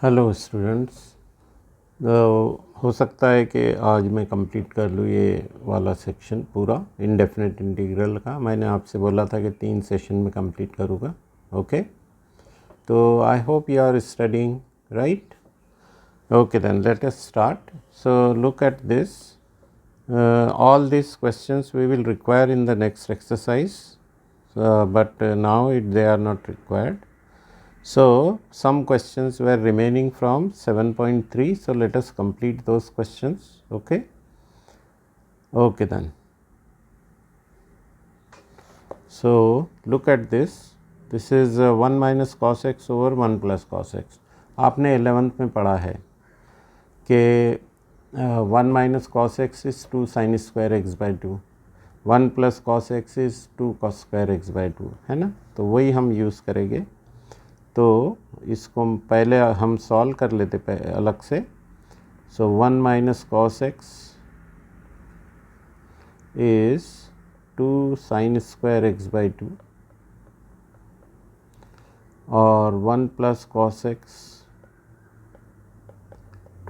Hello students. हो सकता है कि आज मैं कंप्लीट कर लूँ ये वाला सेक्शन पूरा इंडेफिनिट इंटीग्रल का। मैंने आपसे बोला था कि 3 सेशन में कंप्लीट करूँगा। ओके, तो I hope you are studying right. Okay, then let us start. So look at this, all these questions we will require in the next exercise, but now they are not required. So some questions were remaining from 7.3, so let us complete those questions. Okay, then. So look at this. This is 1 minus cos x over 1 plus cos x. आपने 11th में पढ़ा है कि 1 minus cos x is 2 sin square x by 2, 1 plus cos x is 2 cos square x by 2, है ना। तो वही हम यूज़ करेंगे। तो इसको पहले हम सॉल्व कर लेते अलग से। सो 1 minus cos x is 2 sign square x by 2 और 1 plus cos x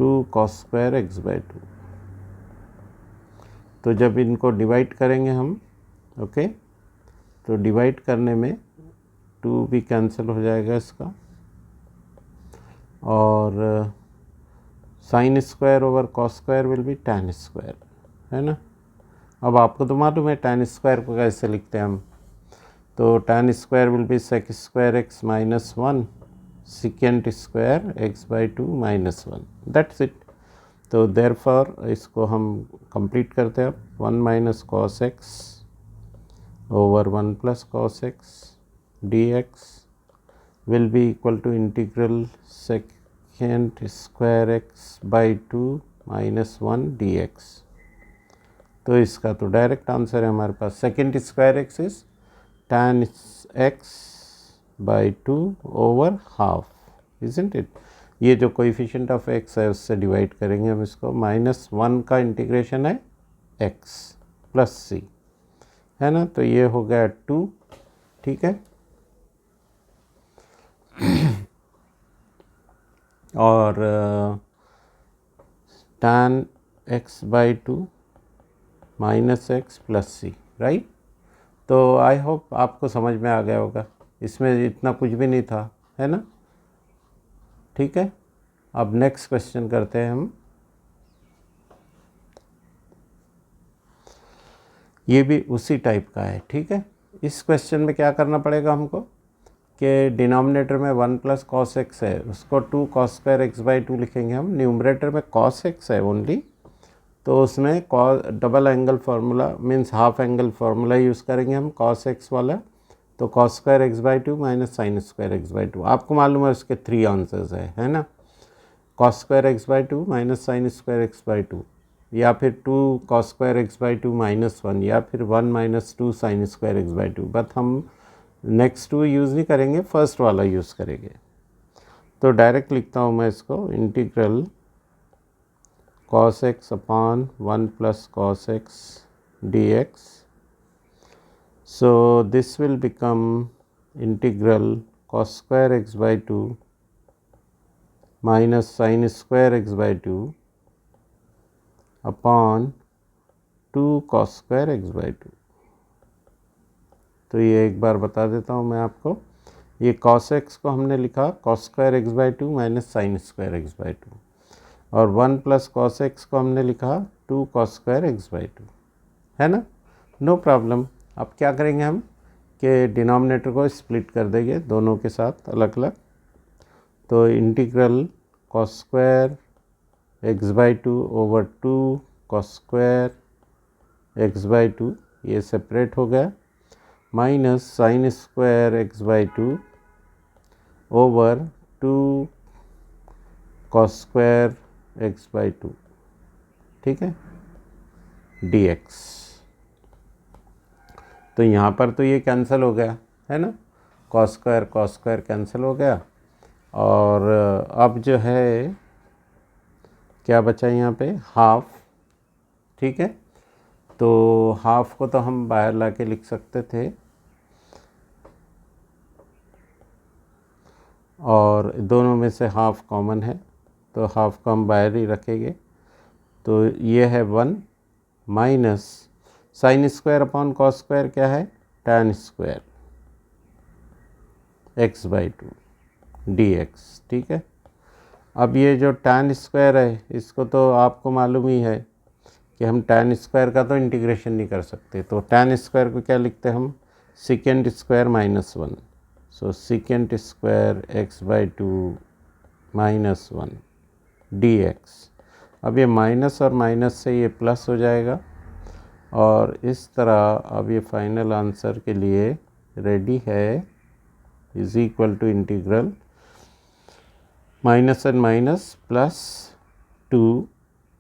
2 cos square x by 2। तो जब इनको डिवाइड करेंगे हम, ओके, तो डिवाइड करने में 2 भी कैंसिल हो जाएगा इसका, और sine square over cos square will be tan square, है ना। अब आपको तो मालूम है टैन स्क्वायर को कैसे लिखते हैं हम। तो tan square will be sec square x minus 1 secant square x by 2 minus 1, that's it. तो देयरफॉर इसको हम कंप्लीट करते हैं। अब 1 minus cos x over 1 plus cos x d x will be equal to integral second square x by 2 minus 1 d x. तो इसका तो direct answer है हमारे पास। Second square x is tan x by 2 over half, isn't it. ये जो coefficient of x है उससे डिवाइड करेंगे हम इसको। -1 का इंटीग्रेशन है x प्लस c, है ना। तो ये हो गया 2, ठीक है। और tan x by 2 minus x plus c, right. तो आई होप आपको समझ में आ गया होगा, इसमें इतना कुछ भी नहीं था, है ना। ठीक है, अब नेक्स्ट क्वेश्चन करते हैं हम। ये भी उसी टाइप का है, ठीक है। इस क्वेश्चन में क्या करना पड़ेगा हमको कि डिनोमिनेटर में 1 प्लस कॉस एक्स है, उसको 2 कॉस स्क्वायर एक्स बाई 2 लिखेंगे हम। न्यूमरेटर में कॉस एक्स है ओनली, तो उसमें double angle formula means half angle formula use करेंगे हम कॉस एक्स वाला। तो cos square x by 2 minus sign square x by 2। आपको मालूम है उसके 3 आंसर्स है ना। Cos square x by 2 minus sign square x by 2, या फिर 2 cos square x by 2 minus 1, या फिर 1 minus 2 sign square x by 2। But हम नेक्स्ट 2 यूज़ नहीं करेंगे, फर्स्ट वाला यूज़ करेंगे। तो डायरेक्ट लिखता हूँ मैं इसको, integral cos x upon 1 plus cos x dx. So this will become integral cos square x by 2 minus sin square x by 2 upon 2 cos square x by 2। तो ये एक बार बता देता हूँ मैं आपको। ये cos x को हमने लिखा cos square x by 2 minus sin square x by 2, और 1 प्लस कॉस एक्स को हमने लिखा 2 कॉस स्क्वायर एक्स बाई 2, है ना। No problem. अब क्या करेंगे हम कि डिनोमिनेटर को स्प्लिट कर देंगे दोनों के साथ अलग अलग। तो integral cos square x by 2 over 2 cos square x by 2, ये सेपरेट हो गया, minus sign square x by 2 over 2 cos square x by 2, ठीक है, dx। तो यहाँ पर तो ये कैंसिल हो गया, है ना। कॉस स्क्वायर कैंसिल हो गया, और अब जो है क्या बचा यहाँ पे, हाफ, ठीक है। तो हाफ को तो हम बाहर ला के लिख सकते थे। और दोनों में से हाफ कॉमन है तो हाफ को हम बाहर ही रखेंगे। तो ये है 1 minus sine square upon cos square क्या है, tan स्क्वायर x/2 dx। ठीक है, अब ये जो tan स्क्वायर है इसको तो आपको मालूम ही है कि हम tan स्क्वायर का तो इंटीग्रेशन नहीं कर सकते, तो tan स्क्वायर को क्या लिखते हैं हम, second square -1। So second square x/2 -1 dx। अब ये माइनस और माइनस से ये प्लस हो जाएगा और इस तरह अब ये फाइनल आंसर के लिए रेडी है, is equal to integral minus and minus +2।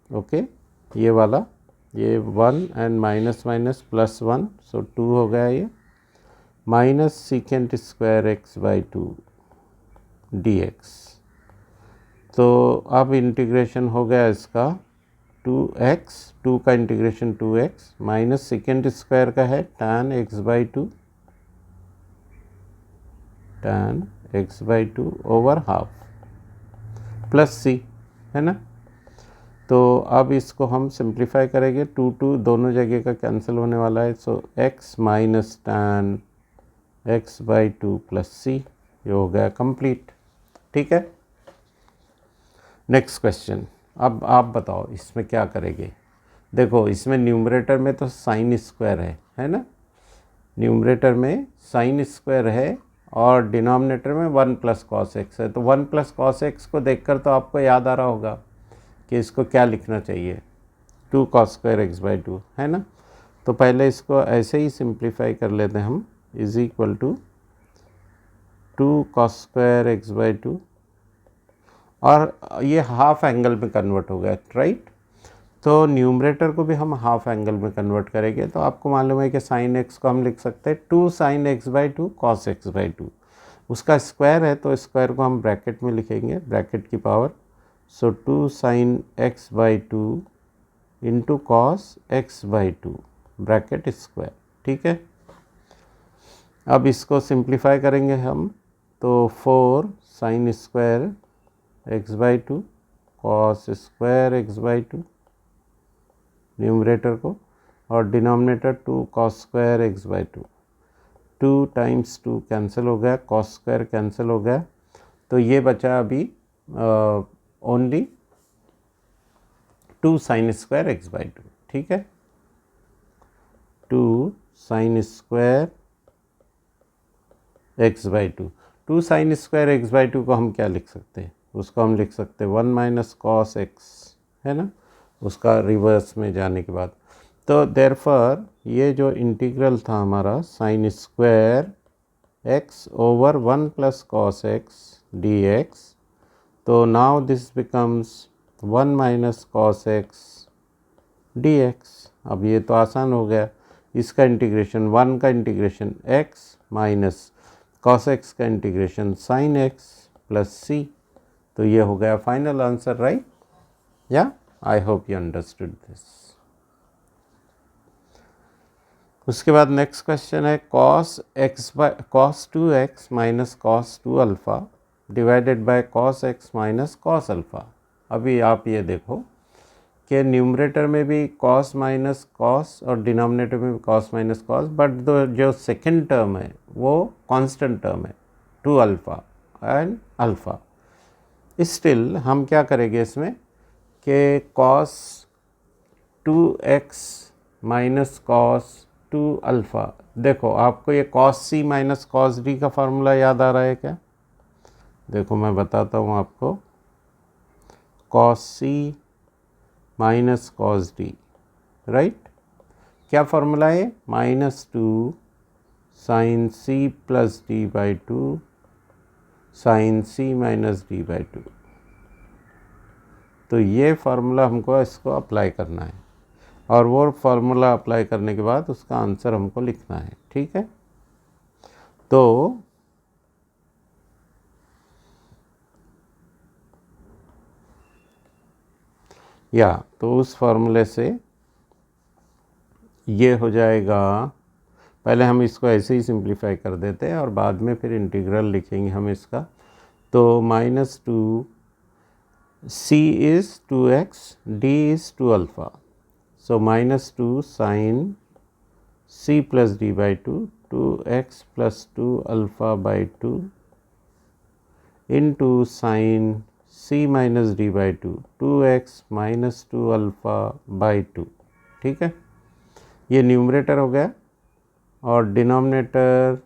Okay, ये वाला ये 1 एंड माइनस माइनस +1 सो 2 हो गया ये, minus second square x/2 dx। तो अब इंटीग्रेशन हो गया इसका 2x, 2 का integration 2x minus second square का है tan x/2 over half plus c, है ना। तो अब इसको हम सिंप्लीफाई करेंगे, 2 दोनों जगह का कैंसिल होने वाला है, सो x minus tan x/2 plus c, ये हो गया कंप्लीट। ठीक है, नेक्स्ट क्वेश्चन। अब आप बताओ इसमें क्या करेंगे। देखो इसमें न्यूमरेटर में तो साइन स्क्वायर है ना, न्यूमरेटर में साइन स्क्वायर है और डिनोमिनेटर में 1 + cos x है। तो 1 + cos x को देखकर तो आपको याद आ रहा होगा कि इसको क्या लिखना चाहिए, 2 cos square x/2, है ना। तो पहले इसको ऐसे ही सिंप्लीफाई कर लेते हैं हम, is equal to 2 cos square x/2 और ये हाफ एंगल में कन्वर्ट हो गया, राइट। तो न्यूमरेटर को भी हम हाफ एंगल में कन्वर्ट करेंगे, तो आपको मालूम है कि साइन x को हम लिख सकते हैं 2 sin x/2 cos x/2, उसका स्क्वायर है तो स्क्वायर को हम ब्रैकेट में लिखेंगे, ब्रैकेट की पावर। सो 2 sin x/2 into cos x/2 bracket square. ठीक है, अब इसको सिंप्लीफाई करेंगे हम, तो 4 sin square x/2 cos square x/2 numerator को, और denominator 2 cos square x/2, 2 times 2 cancel हो गया, cos स्क्वायर कैंसिल हो गया, तो ये बचा अभी ओनली 2 sin स्क्वायर x/2। ठीक है, 2 sin square x/2, 2 sin square x/2 को हम क्या लिख सकते हैं, उसको हम लिख सकते हैं 1 माइनस cos x, है ना, उसका रिवर्स में जाने के बाद। तो देयरफॉर ये जो इंटीग्रल था हमारा sine square x over 1 + cos x dx, तो now this becomes 1 minus cos x dx। अब ये तो आसान हो गया, इसका इंटीग्रेशन 1 का integration x minus cos x का integration sin x plus c, तो ये हो गया फाइनल आंसर, राइट। या आई होप यू अंडरस्टूड दिस। उसके बाद नेक्स्ट क्वेश्चन है cos 2x minus cos 2 alpha divided by cos x minus cos alpha. अभी आप ये देखो कि न्यूमरेटर में भी cos माइनस cos और डिनोमिनेटर में भी cos माइनस cos, बट जो सेकेंड टर्म है वो कांस्टेंट टर्म है 2 अल्फ़ा एंड अल्फ़ा। स्टिल हम क्या करेंगे इसमें कि cos 2x minus cos 2 alpha, देखो आपको ये cos c minus cos d का फार्मूला याद आ रहा है क्या, देखो मैं बताता हूँ आपको, cos c minus cos d, right. क्या फार्मूला है, -2 sin c plus d/2 sin c minus d/2। तो ये फार्मूला हमको इसको अप्लाई करना है और वो फार्मूला अप्लाई करने के बाद उसका आंसर हमको लिखना है। ठीक है, तो तो उस फार्मूले से ये हो जाएगा, पहले हम इसको ऐसे ही सिंप्लीफाई कर देते हैं और बाद में फिर इंटीग्रल लिखेंगे हम इसका। तो -2 c is 2x, d is 2 alpha. So -2 sin c plus d by 2, 2x plus 2 alpha by 2 into sin c minus d by 2, 2x minus 2 alpha by 2. ठीक है, ये न्यूमरेटर हो गया और डिनोमिनेटर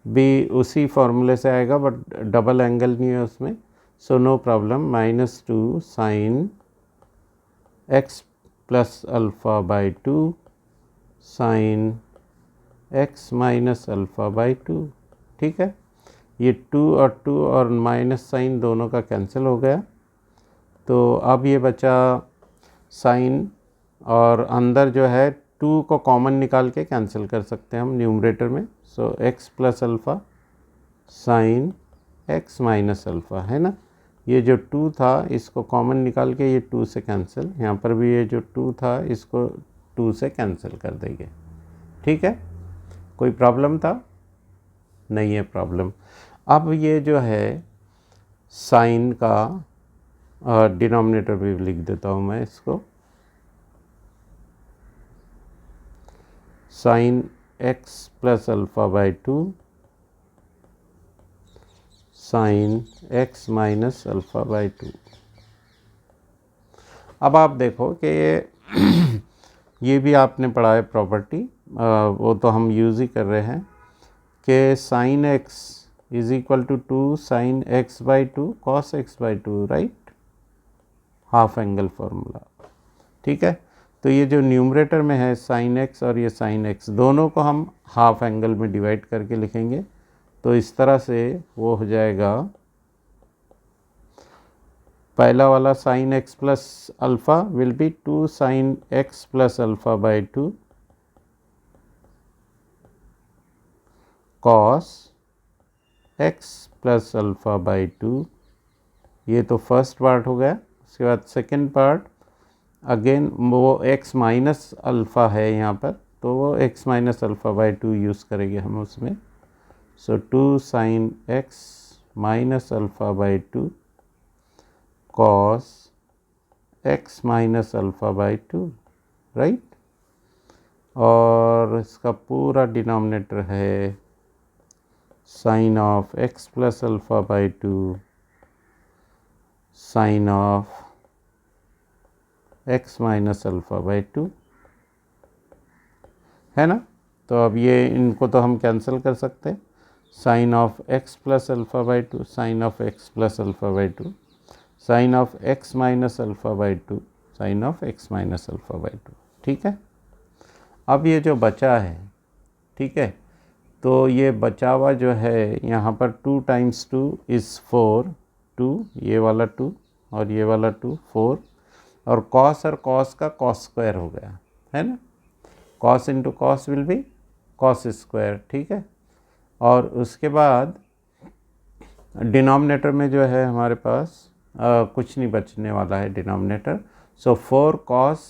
भी उसी फॉर्मूले से आएगा बट डबल एंगल नहीं है उसमें, so no problem. -2 sine x plus alpha by 2 sine x minus alpha by 2। ठीक है, ये 2 और माइनस साइन दोनों का कैंसिल हो गया, तो अब ये बचा साइन, और अंदर जो है 2 को कॉमन निकाल के कैंसिल कर सकते हैं हम न्यूमरेटर में। सो x plus alpha sine x minus alpha, है ना। ये जो 2 था इसको कॉमन निकाल के ये 2 से कैंसिल, यहाँ पर भी ये जो 2 था इसको 2 से कैंसिल कर देंगे। ठीक है, कोई प्रॉब्लम था? नहीं है प्रॉब्लम। अब ये जो है साइन का डिनोमिनेटर भी लिख देता हूँ मैं इसको, sine x plus alpha by 2 sine x minus alpha by 2। अब आप देखो कि ये भी आपने पढ़ा है प्रॉपर्टी, वो तो हम यूज़ ही कर रहे हैं कि sine x is equal to 2 sine x by 2 cos x by 2, right, half angle formula. ठीक है, तो ये जो न्यूमरेटर में है साइन x और ये साइन x दोनों को हम हाफ एंगल में डिवाइड करके लिखेंगे, तो इस तरह से वो हो जाएगा, पहला वाला sine x plus alpha will be 2 sine x plus alpha by 2 cos x plus alpha by 2। ये तो फर्स्ट पार्ट हो गया। उसके बाद सेकेंड पार्ट, अगेन वो x माइनस अल्फ़ा है यहाँ पर, तो वो x minus alpha by 2 use करेंगे हम उसमें। So 2 sine x minus alpha by 2 cos x minus alpha by 2, right. और इसका पूरा डिनोमिनेटर है sine of x plus alpha by 2 sine of x minus alpha by 2, है ना। तो अब ये इनको तो हम कैंसिल कर सकते हैं, sine of x plus alpha by 2 sine of x plus alpha by 2 sine of x minus alpha by 2 sine of x minus alpha by 2। ठीक है, अब ये जो बचा है, ठीक है, तो ये बचा हुआ जो है यहाँ पर 2 टाइम्स 2 इज़ 4, 2 ये वाला 2 और ये वाला 2 4, और कॉस और कॉस का कॉस स्क्वायर हो गया, है ना। Cos into cos will be cos square. ठीक है, और उसके बाद डिनोमिनेटर में जो है हमारे पास कुछ नहीं बचने वाला है डिनोमिनेटर। सो 4 कॉस,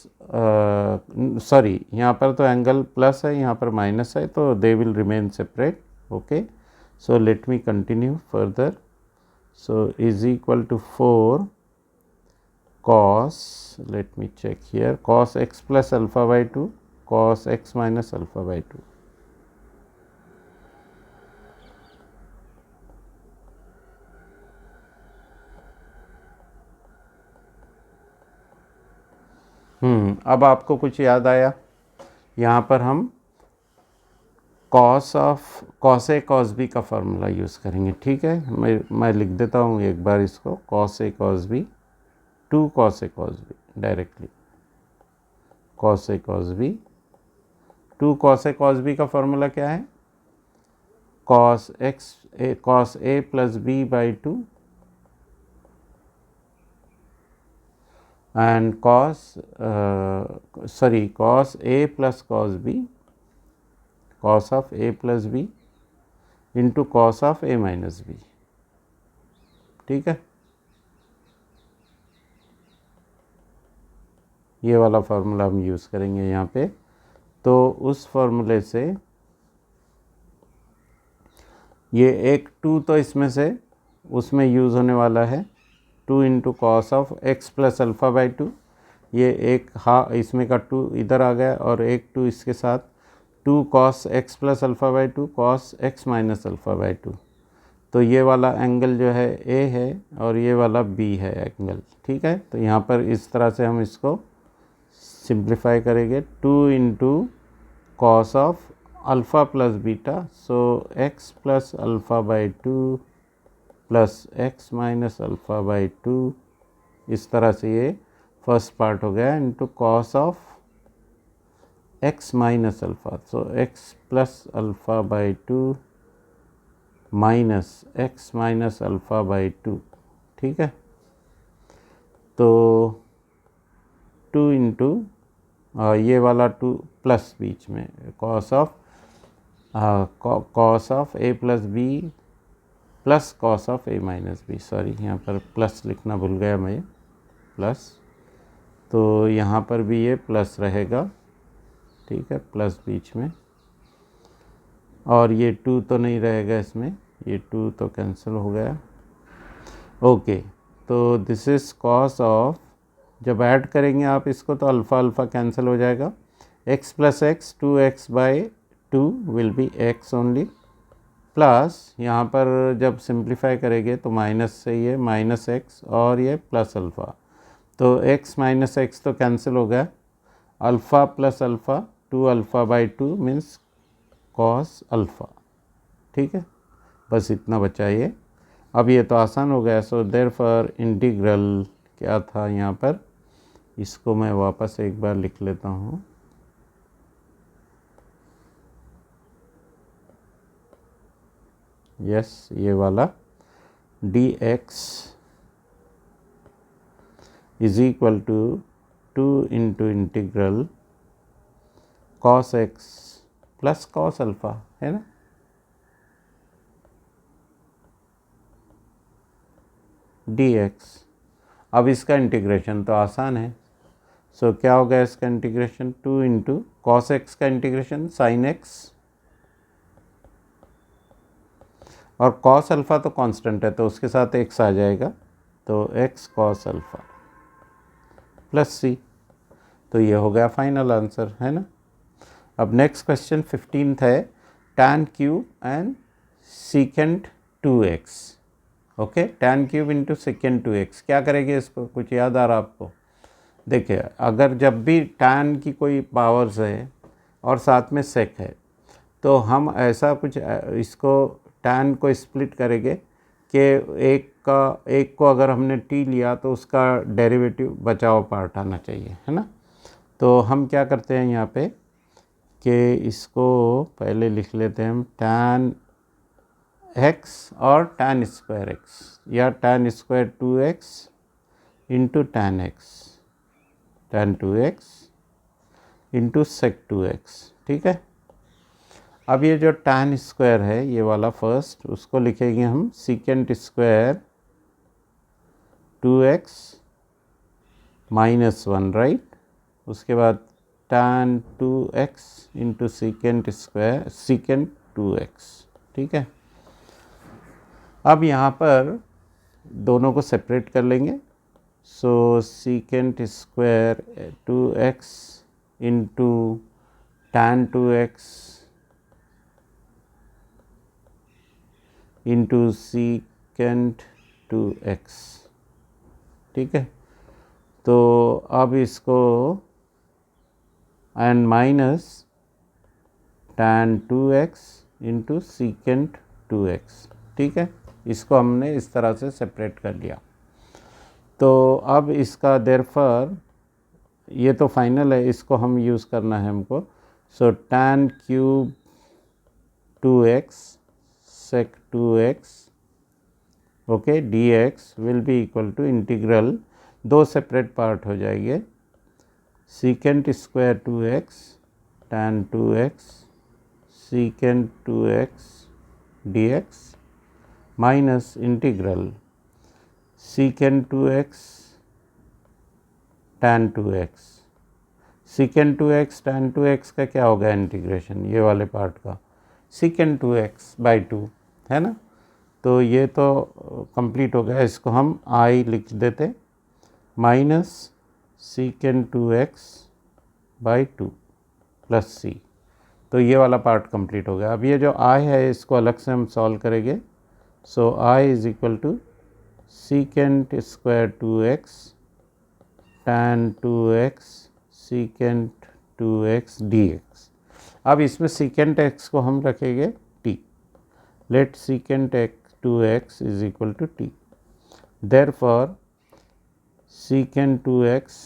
सॉरी यहाँ पर तो एंगल प्लस है, यहाँ पर माइनस है, तो they will remain separate. Okay, so let me continue further. So is equal to 4 cos, let me check here, cos x plus alpha by 2 cos x minus alpha by 2। अब आपको कुछ याद आया? यहाँ पर हम cos of cos a cos b का formula use करेंगे। ठीक है, मैं लिख देता हूँ एक बार इसको, cos a cos b 2 cos a cos b, directly cos a cos b 2 cos a cos b का फार्मूला क्या है? cos a plus b by 2 and cos a plus cos b, cos of a plus b into cos of a minus b। ठीक है, ये वाला formula हम use करेंगे यहाँ पे। तो उस फार्मूले से ये एक 2 तो इसमें से उसमें यूज़ होने वाला है, 2 into cos of x plus alpha by 2, ये एक इसमें का 2 इधर आ गया और एक 2 इसके साथ, 2 cos x plus alpha by 2 cos x minus alpha by 2। तो ये वाला एंगल जो है ए है और ये वाला बी है एंगल, ठीक है। तो यहाँ पर इस तरह से हम इसको सिंप्लीफाई करेंगे, 2 into cos of alpha plus beta, so x plus alpha by 2 plus x minus alpha by 2, इस तरह से ये फर्स्ट पार्ट हो गया, into cos of x minus alpha, so x plus alpha by 2 minus x minus alpha by 2, ठीक है। तो 2 into ये वाला 2 प्लस बीच में cos of A plus B plus cos of A minus B, sorry यहाँ पर प्लस लिखना भूल गया मैं, प्लस, तो यहाँ पर भी ये प्लस रहेगा, ठीक है, प्लस बीच में, और ये 2 तो नहीं रहेगा इसमें, ये 2 तो कैंसिल हो गया। ओके, तो दिस इज़ कॉस ऑफ, जब ऐड करेंगे आप इसको तो अल्फ़ा अल्फ़ा कैंसिल हो जाएगा, x plus x 2x by 2 will be x only, plus यहाँ पर जब सिंप्लीफाई करेंगे तो माइनस से ये माइनस एक्स और ये प्लस अल्फ़ा, तो x माइनस एक्स तो कैंसिल हो गया, alpha plus alpha 2 alpha by 2 means cos alpha, ठीक है, बस इतना बचा ये। अब ये तो आसान हो गया, सो देयरफॉर इंटीग्रल क्या था यहाँ पर, इसको मैं वापस एक बार लिख लेता हूँ, यस, ये वाला dx is equal to 2 into integral cos x plus cos alpha, है ना, dx। अब इसका इंटीग्रेशन तो आसान है, सो क्या हो गया इसका इंटीग्रेशन, 2 इंटू कॉस एक्स का इंटीग्रेशन साइन एक्स, और कॉस अल्फ़ा तो कांस्टेंट है तो उसके साथ एक्स आ जाएगा, तो x cos alpha plus C, तो ये हो गया फाइनल आंसर, है ना। अब नेक्स्ट क्वेश्चन 15th है, tan cube and secant 2x, okay, tan cube into second 2x, क्या करेंगे इसको, कुछ याद आ रहा आपको। देखिए, अगर जब भी tan की कोई पावर्स है और साथ में sec है, तो हम ऐसा कुछ इसको tan को स्प्लिट करेंगे कि एक को अगर हमने t लिया तो उसका डेरिवेटिव बचा हुआ पार्ट आना चाहिए, है ना। तो हम क्या करते हैं यहाँ पे कि इसको पहले लिख लेते हैं हम tan x और tan स्क्वायर x, या tan square 2x into tan x, tan 2x into sec 2x, ठीक है। अब ये जो tan स्क्वायर है ये वाला फर्स्ट, उसको लिखेंगे हम secant square 2x minus 1, right, उसके बाद tan 2x into secant square secant 2x, ठीक है। अब यहाँ पर दोनों को सेपरेट कर लेंगे, so secant square 2x into tan 2x into secant 2x, ठीक है। तो अब इसको and minus tan 2x into secant 2x, ठीक है, इसको हमने इस तरह से सेपरेट कर लिया। तो अब इसका देयरफॉर ये तो फाइनल है, इसको हम यूज़ करना है हमको, so tan cube 2x sec 2x, okay, dx will be equal to integral, दो सेपरेट पार्ट हो जाएंगे, secant square 2x tan 2x secant 2x dx minus integral secant 2x tan 2x, secant 2x tan 2x का क्या होगा integration, ये वाले part का secant 2x by 2, है ना। तो ये तो कंप्लीट हो गया, इसको हम आई लिख देते minus secant 2x by 2 plus C. तो ये वाला पार्ट कंप्लीट हो गया। अब ये जो आई है इसको अलग से हम सॉल्व करेंगे। So I is equal to secant square 2x tan 2x secant 2x dx। अब इसमें सीकेंट x को हम रखेंगे t। Let secant 2x is equal to t। Therefore secant 2x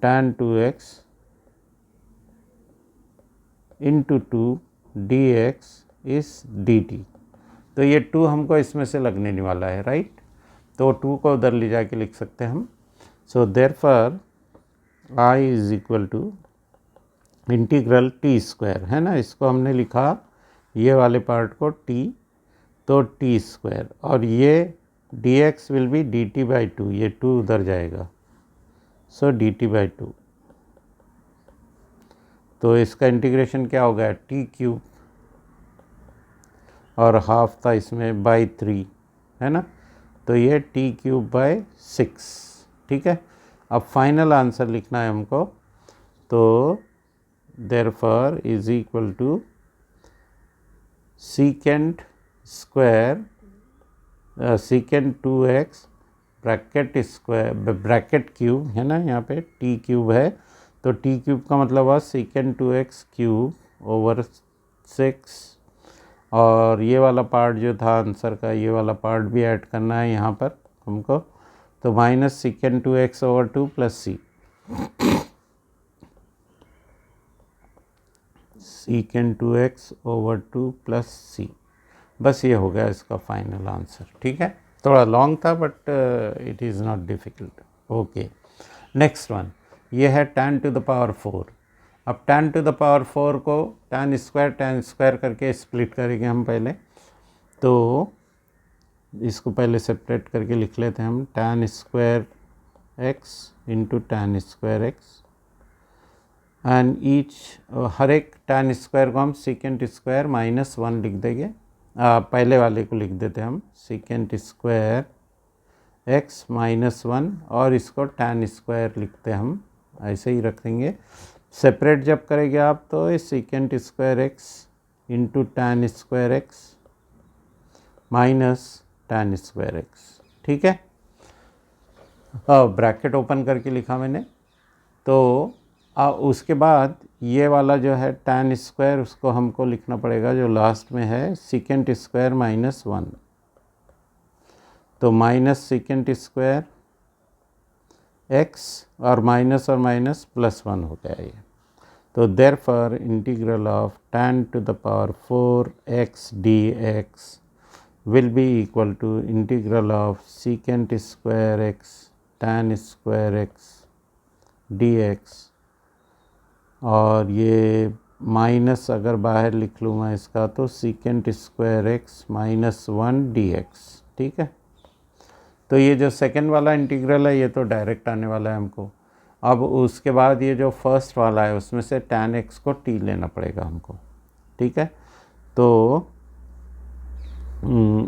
tan 2x into 2 dx is dt। तो ये 2 हमको इसमें से लगने नहीं वाला है, राइट। तो 2 को उधर ले जाके लिख सकते हैं हम। So therefore I is equal to integral t square, है ना। इसको हमने लिखा ये वाले पार्ट को t, तो टी स्क्वायर, और ये dx will be dt by 2, ये 2 उधर जाएगा। सो dt बाई 2। तो इसका इंटीग्रेशन क्या हो गया, टी क्यूब, और हाफ था इसमें बाई 3, है ना। तो ये टी क्यूब बाई 6, ठीक है। अब फाइनल आंसर लिखना है हमको। तो therefore is equal to secant square secant 2x bracket square bracket cube, है ना। यहाँ पे टी क्यूब है, तो टी क्यूब का मतलब हुआ सीकेंट 2x क्यूब ओवर 6, और ये वाला पार्ट जो था आंसर का, ये वाला पार्ट भी ऐड करना है यहाँ पर हमको। तो minus secant 2x over 2 plus C, secant 2x over 2 plus C. बस ये हो गया इसका फाइनल आंसर, ठीक है। थोड़ा लॉन्ग था but it is not difficult. Okay, next one ये है tan टू द पावर 4। अब tan टू द पावर 4 को tan स्क्वायर करके स्प्लिट करेंगे हम पहले। तो इसको पहले सेपरेट करके लिख लेते हैं हम, tan square x into tan square x, and each हर एक tan स्क्वायर को हम सीकेंट स्क्वायर माइनस 1 लिख देंगे। पहले वाले को लिख देते हैं हम सीकेंट स्क्वायर x माइनस 1, और इसको tan स्क्वायर लिखते हैं हम, ऐसे ही रख देंगे। सेपरेट जब करेंगे आप तो ये secant square x into tan square x minus tan square x, ठीक है। ब्रैकेट ओपन करके लिखा मैंने। तो उसके बाद ये वाला जो है tan स्क्वायर, उसको हमको लिखना पड़ेगा जो लास्ट में है सीकेंट स्क्वायर माइनस 1। तो माइनस सीकेंट स्क्वायर x और माइनस प्लस 1 हो गया ये। तो therefore integral of tan to the power 4x dx will be equal to integral of secant square x tan square x dx, और ये minus अगर बाहर लिख लूँ मैं इसका तो secant square x minus 1 dx, ठीक है। तो ये जो सेकंड वाला इंटीग्रल है ये तो डायरेक्ट आने वाला है हमको। अब उसके बाद ये जो फर्स्ट वाला है उसमें से tan x को t लेना पड़ेगा हमको, ठीक है। तो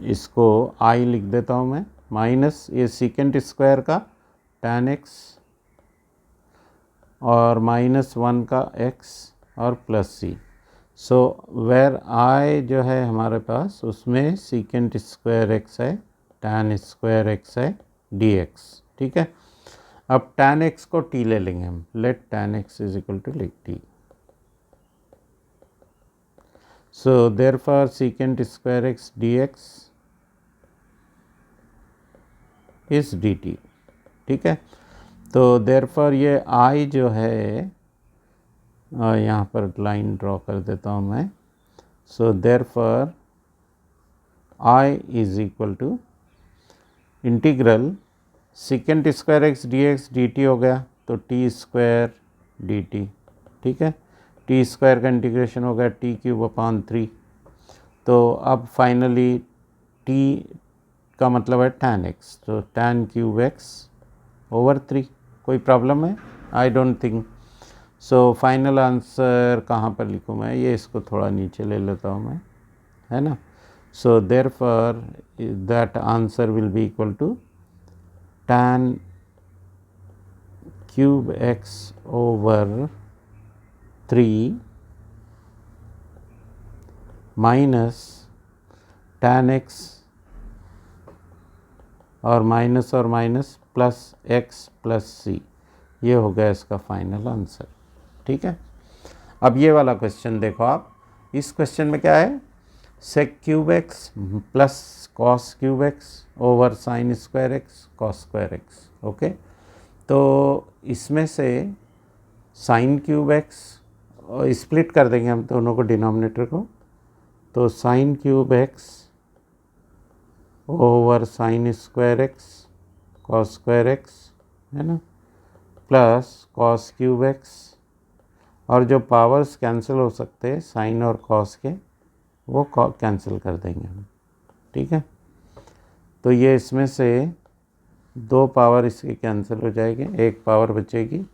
इसको i लिख देता हूँ मैं, माइनस ये सीकेंट स्क्वायर का tan x और माइनस 1 का x और plus c। So where i जो है हमारे पास उसमें सीकेंट स्क्वायर x है, tan स्क्वायर x है dx, ठीक है। अब tan x को t ले लेंगे हम, let tan x is equal to लिख t। So therefore secant square x dx is dt, ठीक है। तो therefore ये I जो है यहाँ पर लाइन ड्रॉ कर देता हूँ मैं। So therefore I is equal to integral secant square x dx dt हो गया, तो t स्क्वायर dt, ठीक है। टी स्क्वायर का इंटीग्रेशन हो गया टी क्यूब अपॉन 3। तो अब फाइनली टी का मतलब है tan x, तो tan क्यूब x ओवर 3। कोई प्रॉब्लम है? I don't think. So final answer कहाँ पर लिखूँ मैं, ये इसको थोड़ा नीचे ले लेता हूँ मैं, है ना. So therefore that answer will be equal to tan cube x over 3 minus tan x और minus plus x plus C. ये हो गया इसका फाइनल आंसर. ठीक है. अब ये वाला क्वेश्चन देखो आप. इस क्वेश्चन में क्या है, sec cube x plus cos cube x over sine square x cos square x. Okay. तो इसमें से साइन क्यूब एक्स स्प्लिट कर देंगे हम दोनों को, डिनोमिनेटर को. तो sine cube x over sine square x cos square x, है ना, प्लस कॉस क्यूब एक्स, और जो पावर्स कैंसिल हो सकते हैं साइन और कॉस के, वो कैंसिल कर देंगे हम. ठीक है. तो ये इसमें से 2 पावर इसके कैंसिल हो जाएंगे, 1 पावर बचेगी.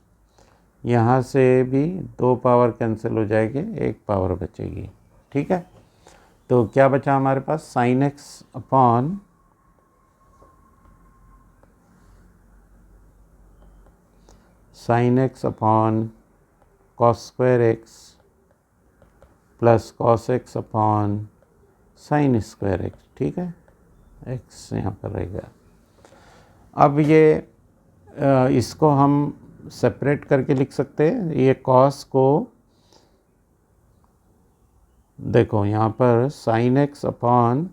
यहाँ से भी 2 पावर कैंसिल हो जाएंगे, 1 पावर बचेगी. ठीक है. तो क्या बचा हमारे पास, sine x upon cos square x plus cos x upon sine square x. ठीक है. एक्स यहाँ पर रहेगा. अब ये इसको हम सेपरेट करके लिख सकते हैं. ये कॉस को देखो यहाँ पर sign x upon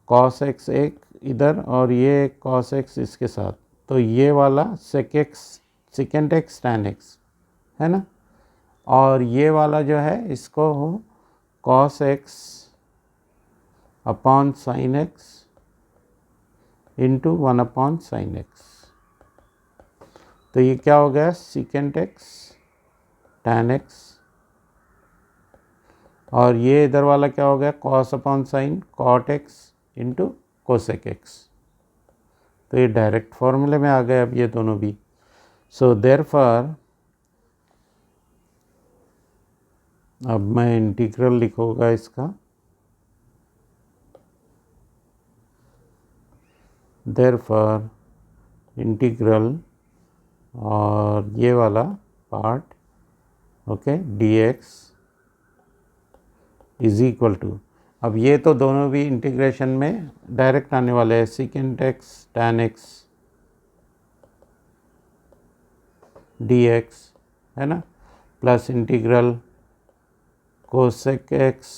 cos x एक इधर और ये कॉस एक्स इसके साथ, तो ये वाला सेकेंड एक्स टैन एक्स, है ना. और ये वाला जो है इसको हो cos x upon sine x into 1 upon sine x. तो ये क्या हो गया, सेकेंड एक्स टैन एक्स, और ये इधर वाला क्या हो गया, cos upon sine cot x into cosec x. तो ये डायरेक्ट फॉर्मूले में आ गए अब ये दोनों भी. सो देयरफॉर अब मैं इंटीग्रल लिखूँगा इसका. देयरफॉर इंटीग्रल और ये वाला part, okay, dx is equal to, अब ये तो दोनों भी इंटीग्रेशन में डायरेक्ट आने वाले हैं, secant x tan x dx, है ना, plus integral cosec x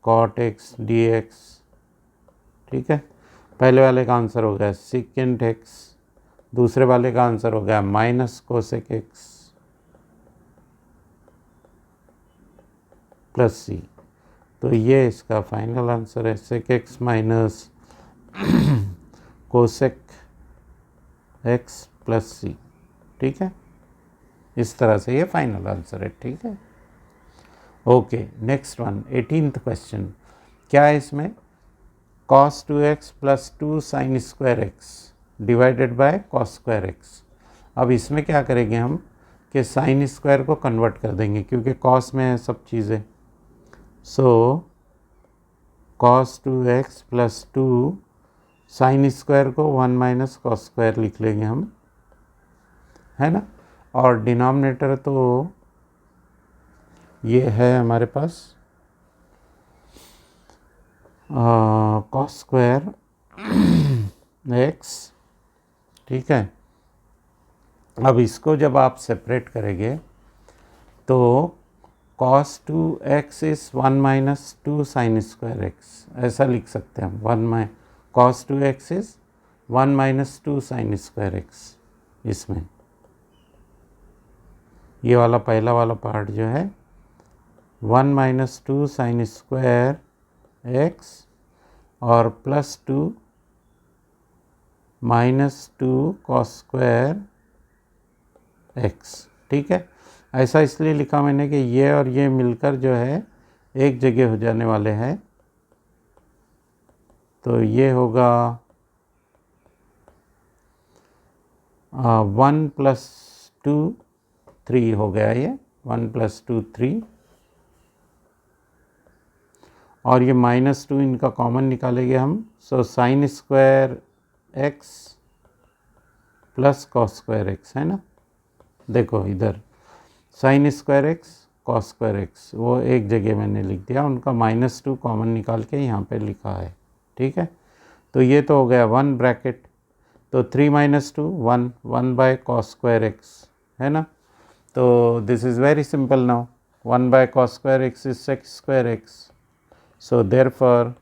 cot x dx. ठीक है. पहले वाले का आंसर हो गया सेकेंड एक्स, दूसरे वाले का आंसर हो गया minus cosec x plus C. तो ये इसका फाइनल आंसर है, sec x minus cosec x plus सी. ठीक है. इस तरह से ये फाइनल आंसर है. ठीक है. Okay. Next one, 18th question. क्या है इसमें, cos 2x plus 2 sign square x divided by cos square x. अब इसमें क्या करेंगे हम कि साइन स्क्वायर को कन्वर्ट कर देंगे क्योंकि कॉस में है सब चीज़ें. सो cos 2x plus 2 sine square को 1 माइनस कॉस स्क्वायर लिख लेंगे हम, है ना. और डिनोमिनेटर तो ये है हमारे पास कॉस स्क्वायर एक्स. ठीक है. अब इसको जब आप सेपरेट करेंगे तो cos 2x is 1 minus 2 sign square x, ऐसा लिख सकते हैं हम. cos 2x is 1 minus 2 sign square x. इसमें ये वाला पहला वाला पार्ट जो है 1 माइनस 2 साइन स्क्वायर एक्स और plus 2 minus 2 cos square x. ठीक है. ऐसा इसलिए लिखा मैंने कि ये और ये मिलकर जो है एक जगह हो जाने वाले हैं. तो ये होगा 1 प्लस 2 3 हो गया, ये 1 प्लस 2 3, और ये -2 इनका कॉमन निकालेंगे हम। So sine square x plus cos square x, है ना। देखो इधर sign square x cos square x वो एक जगह मैंने लिख दिया, उनका -2 कॉमन निकाल के यहाँ पे लिखा है, ठीक है। तो ये तो हो गया 1 ब्रैकेट, तो 3 - 2 1 1 बाय कॉस स्क्वायर एक्स, है ना। तो this is very simple now, 1 by cos square x is sec square x. So therefore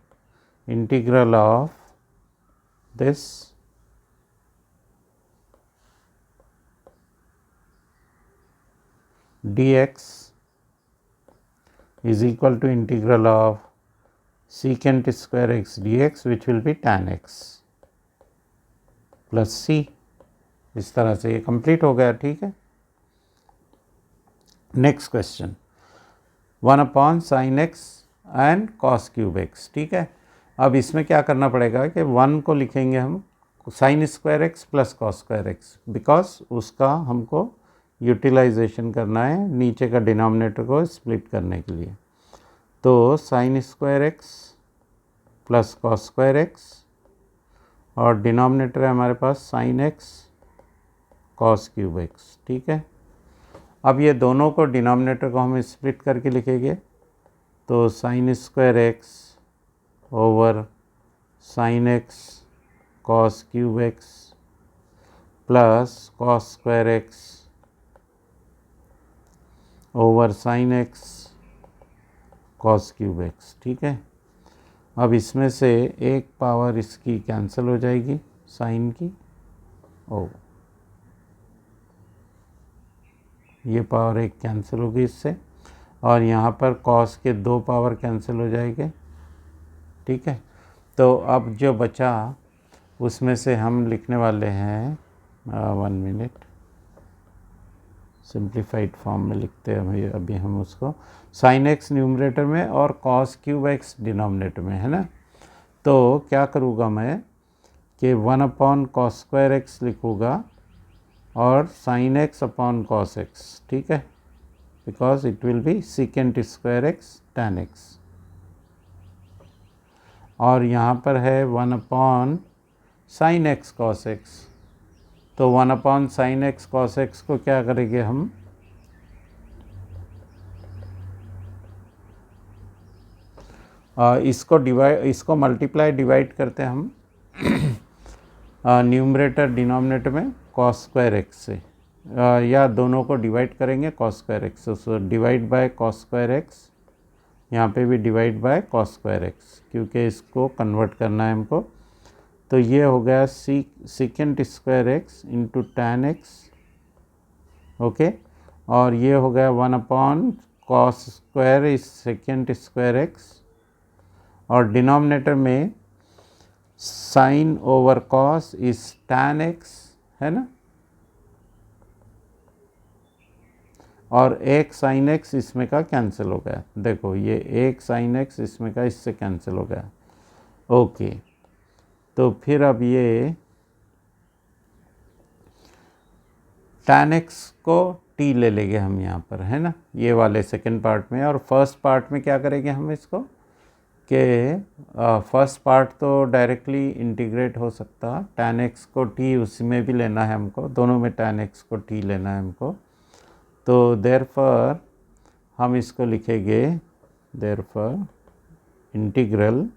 integral of this dx is equal to integral of secant square x dx, which will be tan x plus c। इस तरह से ये complete हो गया, ठीक है। Next question, 1/sin x and cos cube x, ठीक है। अब इसमें क्या करना पड़ेगा कि 1 को लिखेंगे हम sign square x plus cos square x, because उसका हमको यूटिलाइजेशन करना है नीचे का डिनोमिनेटर को स्प्लिट करने के लिए। तो sine square x plus cos square x और डिनोमिनेटर है हमारे पास sine x cos cube x, ठीक है। अब ये दोनों को डिनोमिनेटर को हम स्प्लिट करके लिखेंगे, तो sine square x over sign x cos cube x plus cos square x over sign x cos cube x, ठीक है। अब इसमें से एक पावर इसकी कैंसिल हो जाएगी साइन की, ओ ये पावर एक कैंसिल होगी इससे, और यहाँ पर कॉस के 2 पावर कैंसिल हो जाएंगे, ठीक है। तो अब जो बचा उसमें से हम लिखने वाले हैं 1 मिनट, सिंप्लीफाइड फॉर्म में लिखते हैं अभी हम उसको, साइन एक्स न्यूमरेटर में और कॉस क्यूब एक्स डिनोमिनेटर में, है ना। तो क्या करूँगा मैं कि 1/cos स्क्वायर एक्स लिखूँगा और sine x upon cos x, ठीक है, because it will be secant square x tan x. और यहाँ पर है 1/sin x cos x, तो 1/sin x cos x को क्या करेंगे हम, इसको मल्टीप्लाई डिवाइड करते हैं हम न्यूमरेटर डिनोमिनेटर में कॉस स्क्वायर एक्स से, या दोनों को डिवाइड करेंगे cos square x, so divide by cos square x, यहाँ पे भी divide by cos square x, क्योंकि इसको कन्वर्ट करना है हमको। तो ये हो गया secant square x into tan x, okay. और ये हो गया 1/cos square is secant square x, और डिनोमिनेटर में sine over cos is tan x, है ना, और एक साइन एक्स इसमें का कैंसिल हो गया, देखो ये एक साइन एक्स इसमें का इससे कैंसिल हो गया, ओके। तो फिर अब ये tan एक्स को t ले लेंगे हम यहाँ पर, है ना, ये वाले सेकंड पार्ट में। और फर्स्ट पार्ट में क्या करेंगे हम इसको कि फर्स्ट पार्ट तो डायरेक्टली इंटीग्रेट हो सकता, tan एक्स को t उसी में भी लेना है हमको, दोनों में tan एक्स को t लेना है हमको। तो देयरफॉर हम इसको लिखेंगे, देयरफॉर इंटीग्रल,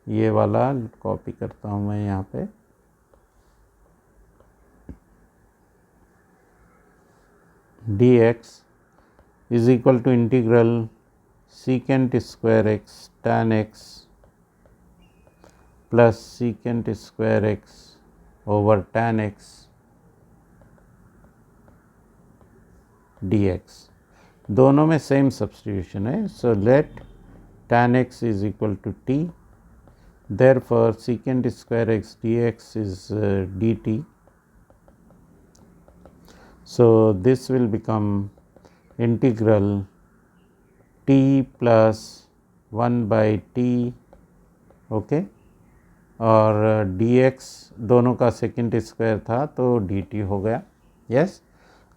ये वाला कॉपी करता हूँ मैं यहाँ पे, dx is equal to integral secant square x tan x plus secant square x over tan x dx, दोनों में सेम सब्स्टिट्यूशन है। So let tan x is equal to t, therefore secant square x dx is dt, so this will become integral t plus 1 by t, okay. और dx दोनों का secant square था तो dt हो गया, yes.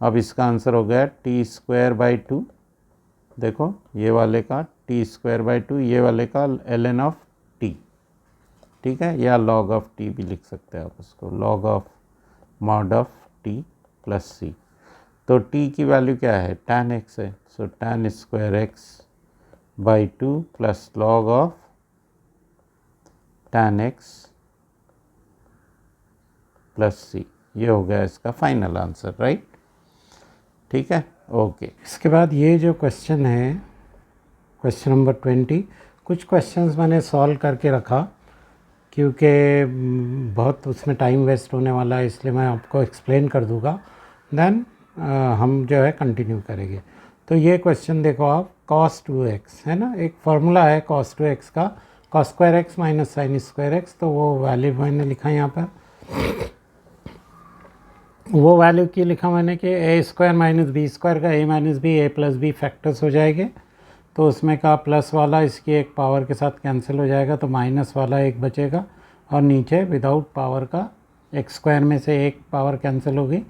अब इसका आंसर हो गया t² by 2, देखो ये वाले का टी स्क्वायर बाई टू, ये वाले का ln ऑफ टी, ठीक है, या log ऑफ टी भी लिख सकते हैं आप उसको, log of mod of t plus C. तो टी की वैल्यू क्या है, tan x है, so tan square x by two plus log of tan x plus C, ये हो गया इसका फाइनल आंसर, राइट। ठीक है, ओके। इसके बाद ये जो क्वेश्चन है, क्वेश्चन नंबर 20, कुछ क्वेश्चंस मैंने सॉल्व करके रखा क्योंकि बहुत उसमें टाइम वेस्ट होने वाला है, इसलिए मैं आपको एक्सप्लेन कर दूंगा, देन हम जो है कंटिन्यू करेंगे। तो ये क्वेश्चन देखो आप, cos 2x है ना, एक फार्मूला है cos 2x का, cos square x minus sign square x, तो वो वैल्यू मैंने लिखा यहाँ पर, वो वैल्यू की लिखा मैंने कि ए स्क्वायर माइनस बी स्क्वायर का ए माइनस बी ए प्लस बी फैक्टर्स हो जाएंगे, तो उसमें का प्लस वाला इसकी एक पावर के साथ कैंसिल हो जाएगा, तो माइनस वाला एक बचेगा, और नीचे विदाउट पावर का एक्स स्क्वायर में से एक पावर कैंसिल होगी,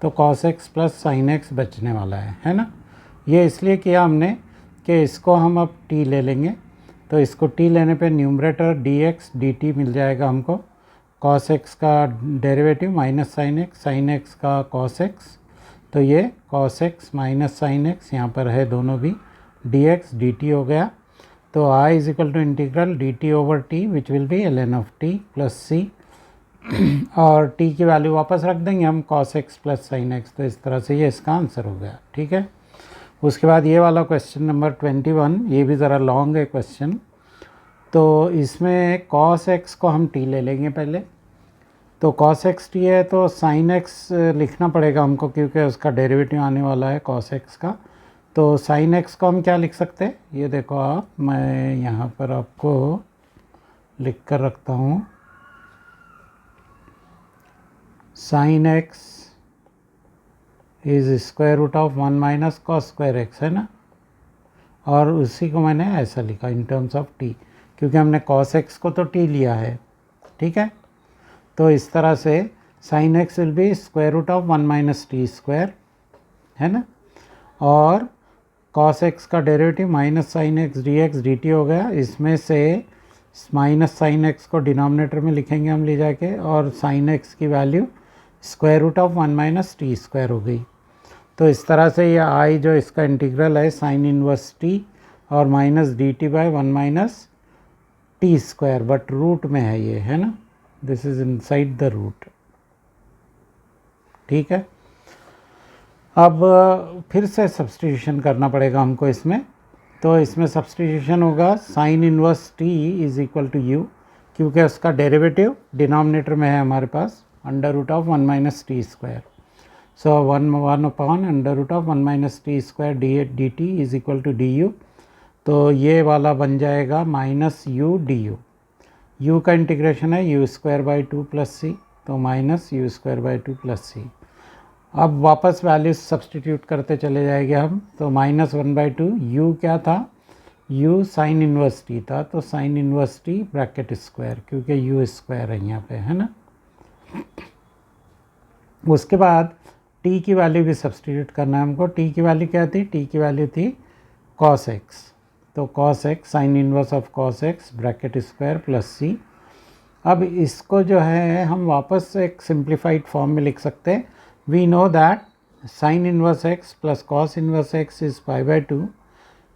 तो cos x plus sine x बचने वाला है ना। ये इसलिए किया हमने कि इसको हम अब t ले लेंगे, तो इसको t लेने पे न्यूमरेटर dx dt मिल जाएगा हमको, cos x का डेरिवेटिव माइनस साइन एक्स का cos x, तो ये cos x minus sine x यहाँ पर है दोनों भी, dx dt हो गया, तो I is equal to integral dt over t which will be ln of t plus c, और t की वैल्यू वापस रख देंगे हम cos x plus sine x, तो इस तरह से ये इसका आंसर हो गया, ठीक है। उसके बाद ये वाला क्वेश्चन नंबर 21, ये भी ज़रा लॉन्ग है क्वेश्चन, तो इसमें cos x को हम t ले लेंगे पहले, तो cos x t है तो sin x लिखना पड़ेगा हमको क्योंकि उसका डेरिवेटिव आने वाला है cos x का, तो sin x को हम क्या लिख सकते हैं, ये देखो आप, मैं यहाँ पर आपको लिख कर रखता हूँ, sin x is square root of 1 minus cos square x है ना, और उसी को मैंने ऐसा लिखा इन टर्म्स ऑफ t, क्योंकि हमने cos x को तो t लिया है, ठीक है। तो इस तरह से sin x will be square root of 1 minus t square है ना, और cos x का derivative minus sine x d x d t हो गया, इसमें से माइनस साइन एक्स को डिनोमिनेटर में लिखेंगे हम ले जाके, और साइन एक्स की value square root of 1 minus t square हो गई। तो इस तरह से ये आई जो इसका इंटीग्रल है साइन इनवर्स टी और minus d t by 1 minus t square, but root में है ये है ना, this is inside the root, ठीक है। अब फिर से सब्सटीट्यूशन करना पड़ेगा हमको इसमें, तो इसमें सब्सटीट्यूशन होगा sine inverse t is equal to u, क्योंकि उसका डेरिवेटिव डिनोमिनेटर में है हमारे पास, under root of 1 minus t square, so 1 upon under root of 1 minus t square d t is equal to d u, तो ये वाला बन जाएगा minus u d u, u का इंटीग्रेशन है u square by two plus C, तो minus u square by two plus C. अब वापस वैल्यूज सब्सटीट्यूट करते चले जाएंगे हम, तो माइनस 1/2, यू क्या था, यू साइन इनवर्स टी था, तो sine inverse T bracket square, क्योंकि यू स्क्वायर है यहाँ पे है ना। उसके बाद टी की वैल्यू भी सब्सटीट्यूट करना है हमको, टी की वैल्यू क्या थी, टी की वैल्यू थी cos x, तो cos x sine inverse of cos x bracket square plus C. अब इसको जो है हम वापस एक सिंप्लीफाइड फॉर्म में लिख सकते हैं, we know that sine inverse x plus cos inverse x is π/2,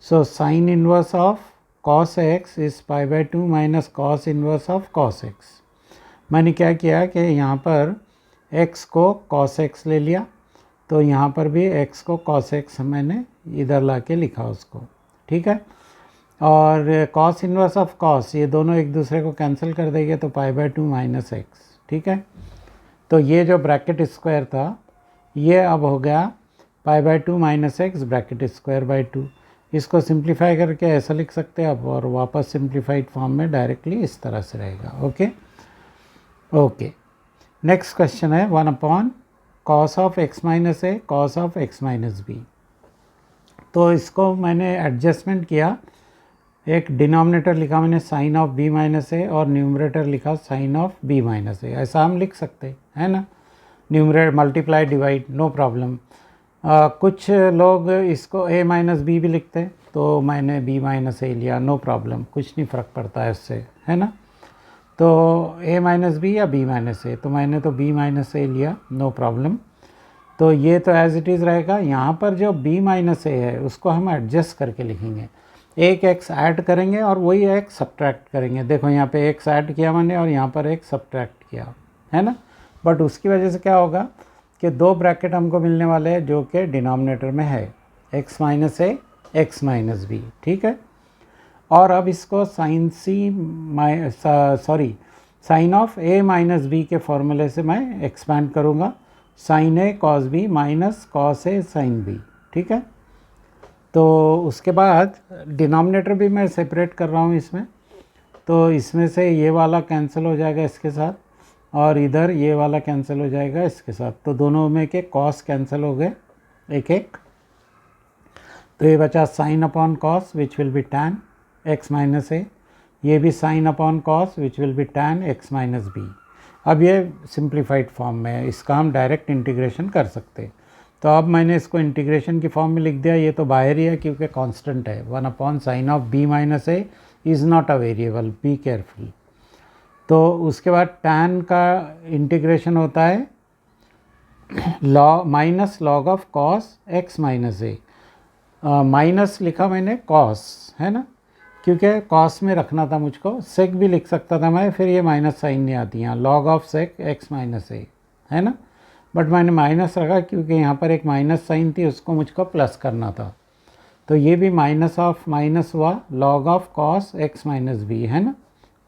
so sine inverse of cos x is π/2 minus cos inverse of cos x। मैंने क्या किया कि यहाँ पर x को cos x ले लिया, तो यहाँ पर भी x को cos x मैंने इधर ला के लिखा उसको, ठीक है, और cos इनवर्स ऑफ cos, ये दोनों एक दूसरे को कैंसिल कर देंगे, तो π/2 माइनस x, ठीक है। तो ये जो ब्रैकेट स्क्वायर था ये अब हो गया π/2 minus x bracket square by 2, इसको सिंप्लीफाई करके ऐसा लिख सकते हैं अब, और वापस सिंप्लीफाइड फॉर्म में डायरेक्टली इस तरह से रहेगा, ओके ओके। नेक्स्ट क्वेश्चन है 1 upon cos of x minus a cos of x minus b, तो इसको मैंने एडजस्टमेंट किया, एक डिनोमिनेटर लिखा मैंने sine of b minus a और न्यूमरेटर लिखा sine of b minus a, ऐसा हम लिख सकते हैं है ना, numerator multiply divide no problem. कुछ लोग इसको a माइनस बी भी लिखते हैं, तो मैंने b माइनस ए लिया, नो प्रॉब्लम, कुछ नहीं फ़र्क पड़ता है उससे, है ना। तो a माइनस बी या b माइनस ए, तो मैंने तो b माइनस ए लिया, नो प्रॉब्लम। तो ये तो एज इट इज़ रहेगा। यहाँ पर जो b माइनस ए है उसको हम एडजस्ट करके लिखेंगे, एक x ऐड करेंगे और वही x सब्ट्रैक्ट करेंगे। देखो यहाँ पे x ऐड किया मैंने और यहाँ पर एक सब्ट्रैक्ट किया, है ना। बट उसकी वजह से क्या होगा कि दो ब्रैकेट हमको मिलने वाले हैं जो कि डिनोमिनेटर में है, x minus a, x minus b, ठीक है। और अब इसको sine of a minus b के फॉर्मूले से मैं एक्सपैंड करूँगा, sine a cos b minus cos a sine b, ठीक है। तो उसके बाद डिनोमिनेटर भी मैं सेपरेट कर रहा हूँ इसमें, तो इसमें से ये वाला कैंसिल हो जाएगा इसके साथ, और इधर ये वाला कैंसिल हो जाएगा इसके साथ, तो दोनों में के कॉस कैंसिल हो गए एक एक। तो ये बचा sine upon cos which will be tan x minus a, ये भी sine upon cos which will be tan x minus b. अब ये सिंप्लीफाइड फॉर्म में है, इसका हम डायरेक्ट इंटीग्रेशन कर सकते हैं। तो अब मैंने इसको इंटीग्रेशन की फॉर्म में लिख दिया, ये तो बाहर ही है क्योंकि कांस्टेंट है, 1 upon sine of b minus A is not a variable, be careful. तो उसके बाद टैन का इंटीग्रेशन होता है minus log of cos x minus a, minus लिखा मैंने कॉस, है ना, क्योंकि कॉस में रखना था मुझको, सेक भी लिख सकता था मैं, फिर ये माइनस साइन नहीं आती यहाँ, log of sec x minus a, है ना। बट मैंने माइनस रखा क्योंकि यहाँ पर एक माइनस साइन थी, उसको मुझको प्लस करना था। तो ये भी माइनस ऑफ माइनस हुआ, log of cos x minus b, है ना।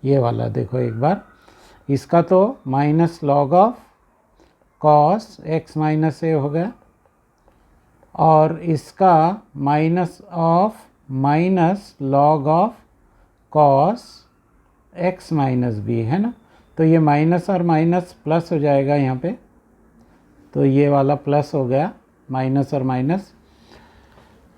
ये वाला देखो एक बार, इसका तो minus log of cos x minus a हो गया, और इसका minus of minus log of cos x minus b, है ना। तो ये माइनस और माइनस प्लस हो जाएगा यहाँ पे, तो ये वाला प्लस हो गया, माइनस और माइनस।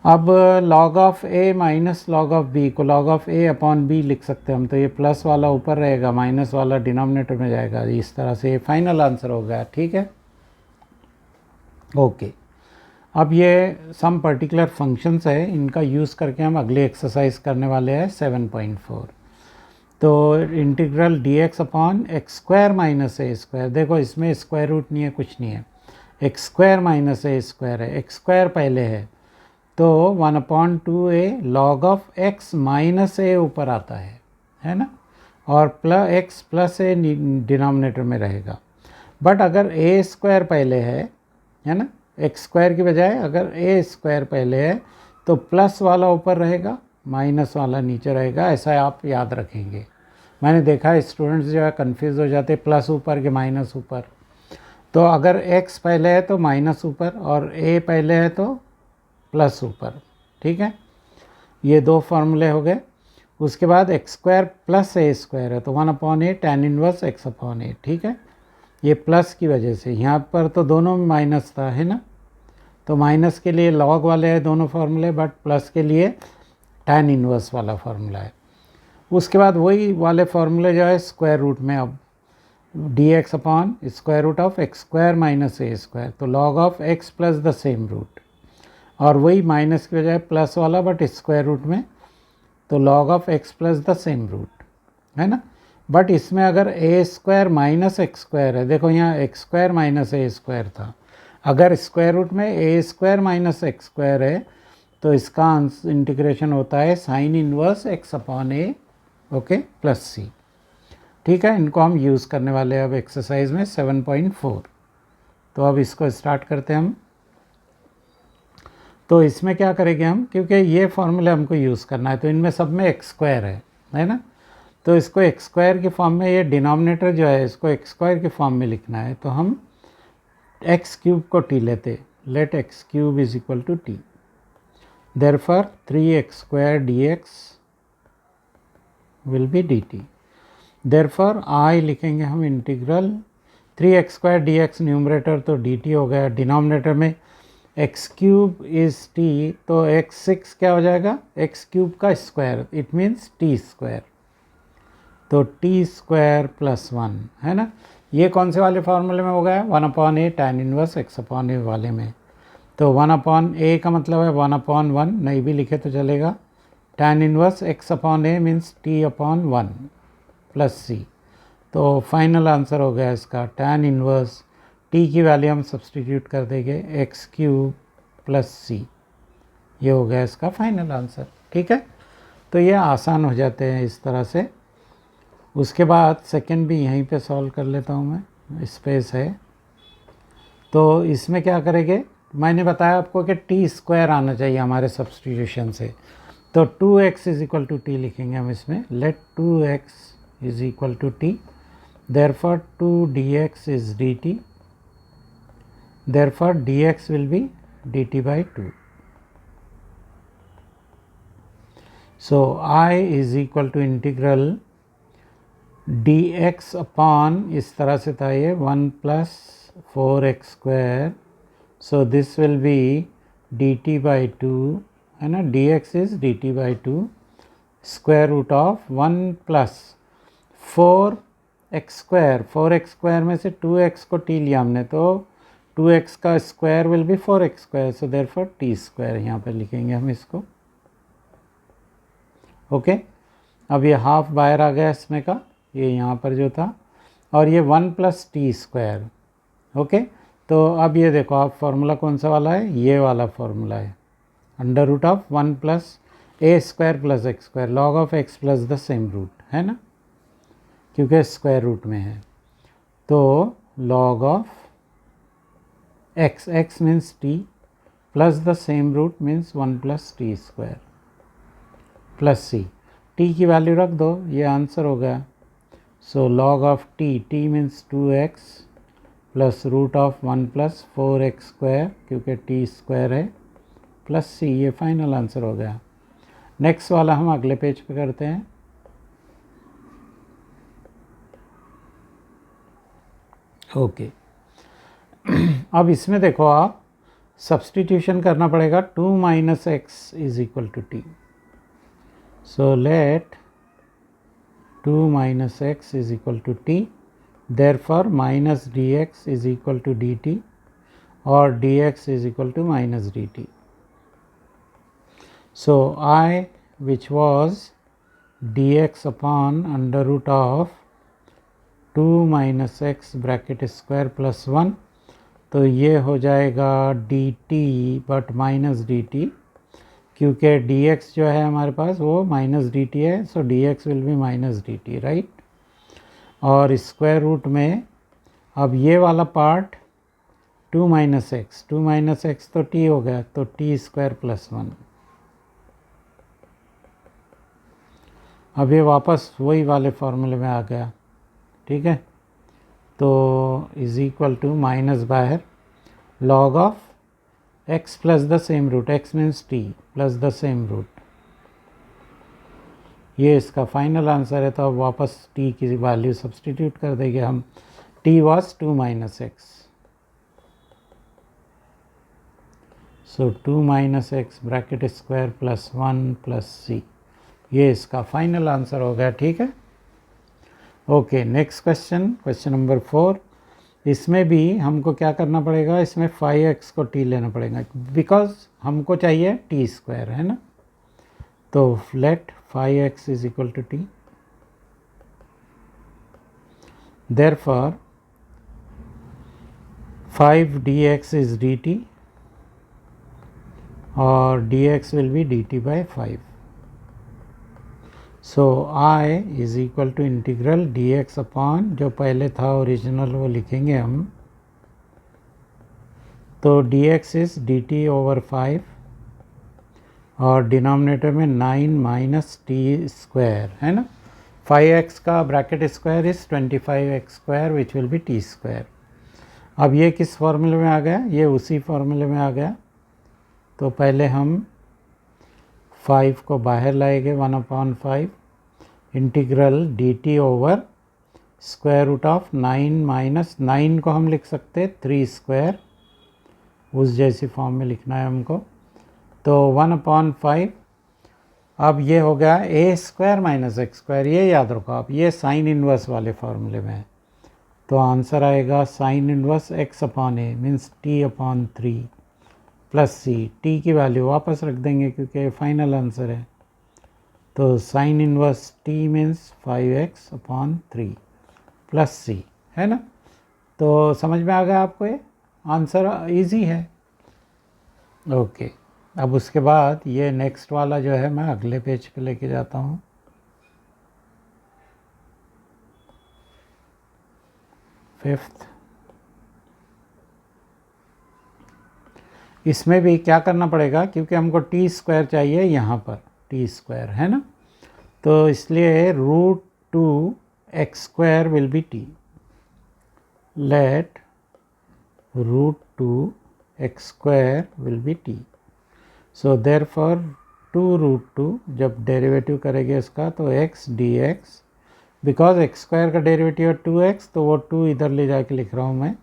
अब log of A minus log of b को log of a upon b लिख सकते हैं हम, तो ये प्लस वाला ऊपर रहेगा, माइनस वाला डिनोमिनेटर में जाएगा, इस तरह से ये फाइनल आंसर हो गया, ठीक है, ओके। अब ये सम पर्टिकुलर फंक्शंस है, इनका यूज़ करके हम अगले एक्सरसाइज करने वाले हैं 7.4। तो integral d x upon x square minus a square, देखो इसमें स्क्वायर रूट नहीं है, कुछ नहीं है, x square minus a square है, एक्स स्क्वायर पहले है, तो 1/2a log of x minus a ऊपर आता है ना, और एक्स प्लस ए डिनोमिनेटर में रहेगा। बट अगर ए स्क्वायर पहले है ना, एक्स स्क्वायर की बजाय अगर ए स्क्वायर पहले है तो प्लस वाला ऊपर रहेगा, माइनस वाला नीचे रहेगा, ऐसा आप याद रखेंगे। मैंने देखा है स्टूडेंट्स जो है कन्फ्यूज़ हो जाते, प्लस ऊपर के माइनस ऊपर। तो अगर एक्स पहले है तो माइनस ऊपर, और ए पहले है तो प्लस ऊपर, ठीक है। ये दो फार्मूले हो गए। उसके बाद x square plus a square है तो 1/a tan inverse x upon a, ठीक है। ये प्लस की वजह से, यहाँ पर तो दोनों में माइनस था, है ना, तो माइनस के लिए लॉग वाले हैं दोनों फार्मूले, बट प्लस के लिए tan इनवर्स वाला फार्मूला है। उसके बाद वही वाले फार्मूले जो है स्क्वायर रूट में, अब d x upon square root of x square minus a square, तो log of x plus the same root, और वही माइनस की बजाय प्लस वाला बट स्क्वायर रूट में, तो log of x plus the same root, है ना। बट इसमें अगर a square minus x square है, देखो यहाँ x square minus a square था, अगर स्क्वायर रूट में a square minus x square है तो इसका इंटीग्रेशन होता है sine inverse x upon a, okay, plus सी, ठीक है। इनको हम यूज़ करने वाले हैं अब एक्सरसाइज में 7.4। तो अब इसको स्टार्ट करते हैं हम। तो इसमें क्या करेंगे हम, क्योंकि ये फॉर्मूला हमको यूज़ करना है, तो इनमें सब में एक्स स्क्वायर है ना, तो इसको एक्स स्क्वायर के फॉर्म में, ये डिनोमिनेटर जो है इसको एक्स स्क्वायर के फॉर्म में लिखना है, तो हम एक्स क्यूब को टी लेते, let x cube is equal to t, therefore 3x square d x will be d t, therefore I लिखेंगे हम integral 3x square d x, numerator तो डी टी हो गया, डिनोमिनेटर में एक्स क्यूब इज़ टी, तो x6 क्या हो जाएगा, एक्स क्यूब का square, it means t square, तो टी स्क्वायर प्लस 1, है ना। ये कौन से वाले फार्मूले में हो गया, 1/a tan inverse x upon a वाले में, तो 1/a का मतलब है 1/1, नहीं भी लिखे तो चलेगा। tan inverse x/a means t/1 plus c। तो फाइनल आंसर हो गया इसका tan इनवर्स t की वैल्यू हम सब्सटीट्यूट कर देंगे x³ प्लस c। ये हो गया इसका फाइनल आंसर। ठीक है, तो ये आसान हो जाते हैं इस तरह से। उसके बाद सेकंड भी यहीं पे सॉल्व कर लेता हूँ मैं, स्पेस है तो इसमें क्या करेंगे, मैंने बताया आपको कि t² आना चाहिए हमारे सब्सटीट्यूशन से। तो 2x is equal to T लिखेंगे हम इसमें। Let 2x is equal to t, therefore 2 dx is dt, therefore dx will be dt by 2। So I is equal to integral dx upon, इस तरह से था ये 1 plus 4x square, so this will be dt by 2 है ना, dx is dt by 2 square root of 1 plus 4x square, 4x square में से 2x को t लिया हमने, तो 2x का square will B 4x square, so therefore t square यहाँ पे लिखेंगे हम इसको। ओके, अब ये हाफ बाहर आ गया इसमें का, ये यहाँ पर जो था, और ये 1 प्लस टी स्क्वायर। ओके, तो अब ये देखो आप फार्मूला कौन सा वाला है, ये वाला फार्मूला है, under root of 1 plus a square plus x square, log of x plus the same root, है ना, क्योंकि स्क्वायर रूट में है। तो log of x, x means t, plus the same root means 1 plus t square plus C. T की value रख दो, ये आंसर हो गया। So log of t, t means 2x plus root of 1 plus 4x square, क्योंकि T square है, plus C. ये final answer हो गया। नेक्स्ट वाला हम अगले पेज पे करते हैं। ओके अब इसमें देखो आप सब्सटीट्यूशन करना पड़ेगा। 2 minus x is equal to t. So let 2 minus x is equal to t, therefore minus dx is equal to dt, or dx is equal to minus dt. So I, which was dx upon under root of 2 minus x bracket square plus 1, तो ये हो जाएगा dt but minus dt, क्योंकि dx जो है हमारे पास वो minus d T है, सो dx will B minus d T, right. और स्क्वायर रूट में अब ये वाला part 2 minus x, 2 minus x तो t हो गया, तो टी स्क्वायर प्लस 1। अब ये वापस वही वाले फॉर्मूले में आ गया, ठीक है। तो इज इक्वल टू माइनस बाहर log of x plus the same root, x means t plus the same root, ये इसका फाइनल आंसर है। तो अब वापस t की वैल्यू सब्सटीट्यूट कर देंगे हम। t was 2 minus x, so 2 minus x bracket square plus 1 plus C, ये इसका फाइनल आंसर हो गया, ठीक है। Okay, next question, question number 4। इसमें भी हमको क्या करना पड़ेगा, इसमें 5x को t लेना पड़ेगा, बिकॉज हमको चाहिए t स्क्वायर, है ना। तो let 5x is equal to t, therefore 5 dx is dt, और dx will be dt by 5। So I is equal to integral dx upon, जो पहले था ओरिजिनल वो लिखेंगे हम, तो dx इज dt ओवर 5, और डिनोमिनेटर में 9 माइनस टी स्क्वायर, है ना। 5x का bracket square is 25x square which will be T square. अब ये किस फॉर्मूले में आ गया, ये उसी फॉर्मूले में आ गया। तो पहले हम 5 को बाहर लाएंगे, 1/5 integral dt over square root of 9 minus 9 को हम लिख सकते 3 स्क्वायर, उस जैसी फॉर्म में लिखना है हमको। तो 1/5, अब ये हो गया a square minus x square, ये याद रखो आप, ये साइन इन्वर्स वाले फॉर्मूले में है। तो आंसर आएगा sine inverse x/a means t/3 plus सी, टी की वैल्यू वापस रख देंगे क्योंकि फाइनल आंसर है। तो sine inverse t means 5x/3 plus C, है ना। तो समझ में आ गया आपको, ये आंसर इजी है। ओके, अब उसके बाद ये नेक्स्ट वाला जो है मैं अगले पेज पे लेके जाता हूँ। फिफ्थ, इसमें भी क्या करना पड़ेगा क्योंकि हमको टी स्क्वायर चाहिए यहाँ पर, टी स्क्वायर, है ना। तो इसलिए √2x² will be t. Let √2x² will be t. So therefore 2√2 जब डेरिवेटिव करेंगे इसका तो x dx, बिकॉज x² का डेरिवेटिव है 2x, तो वो 2 इधर ले जाके लिख रहा हूँ मैं,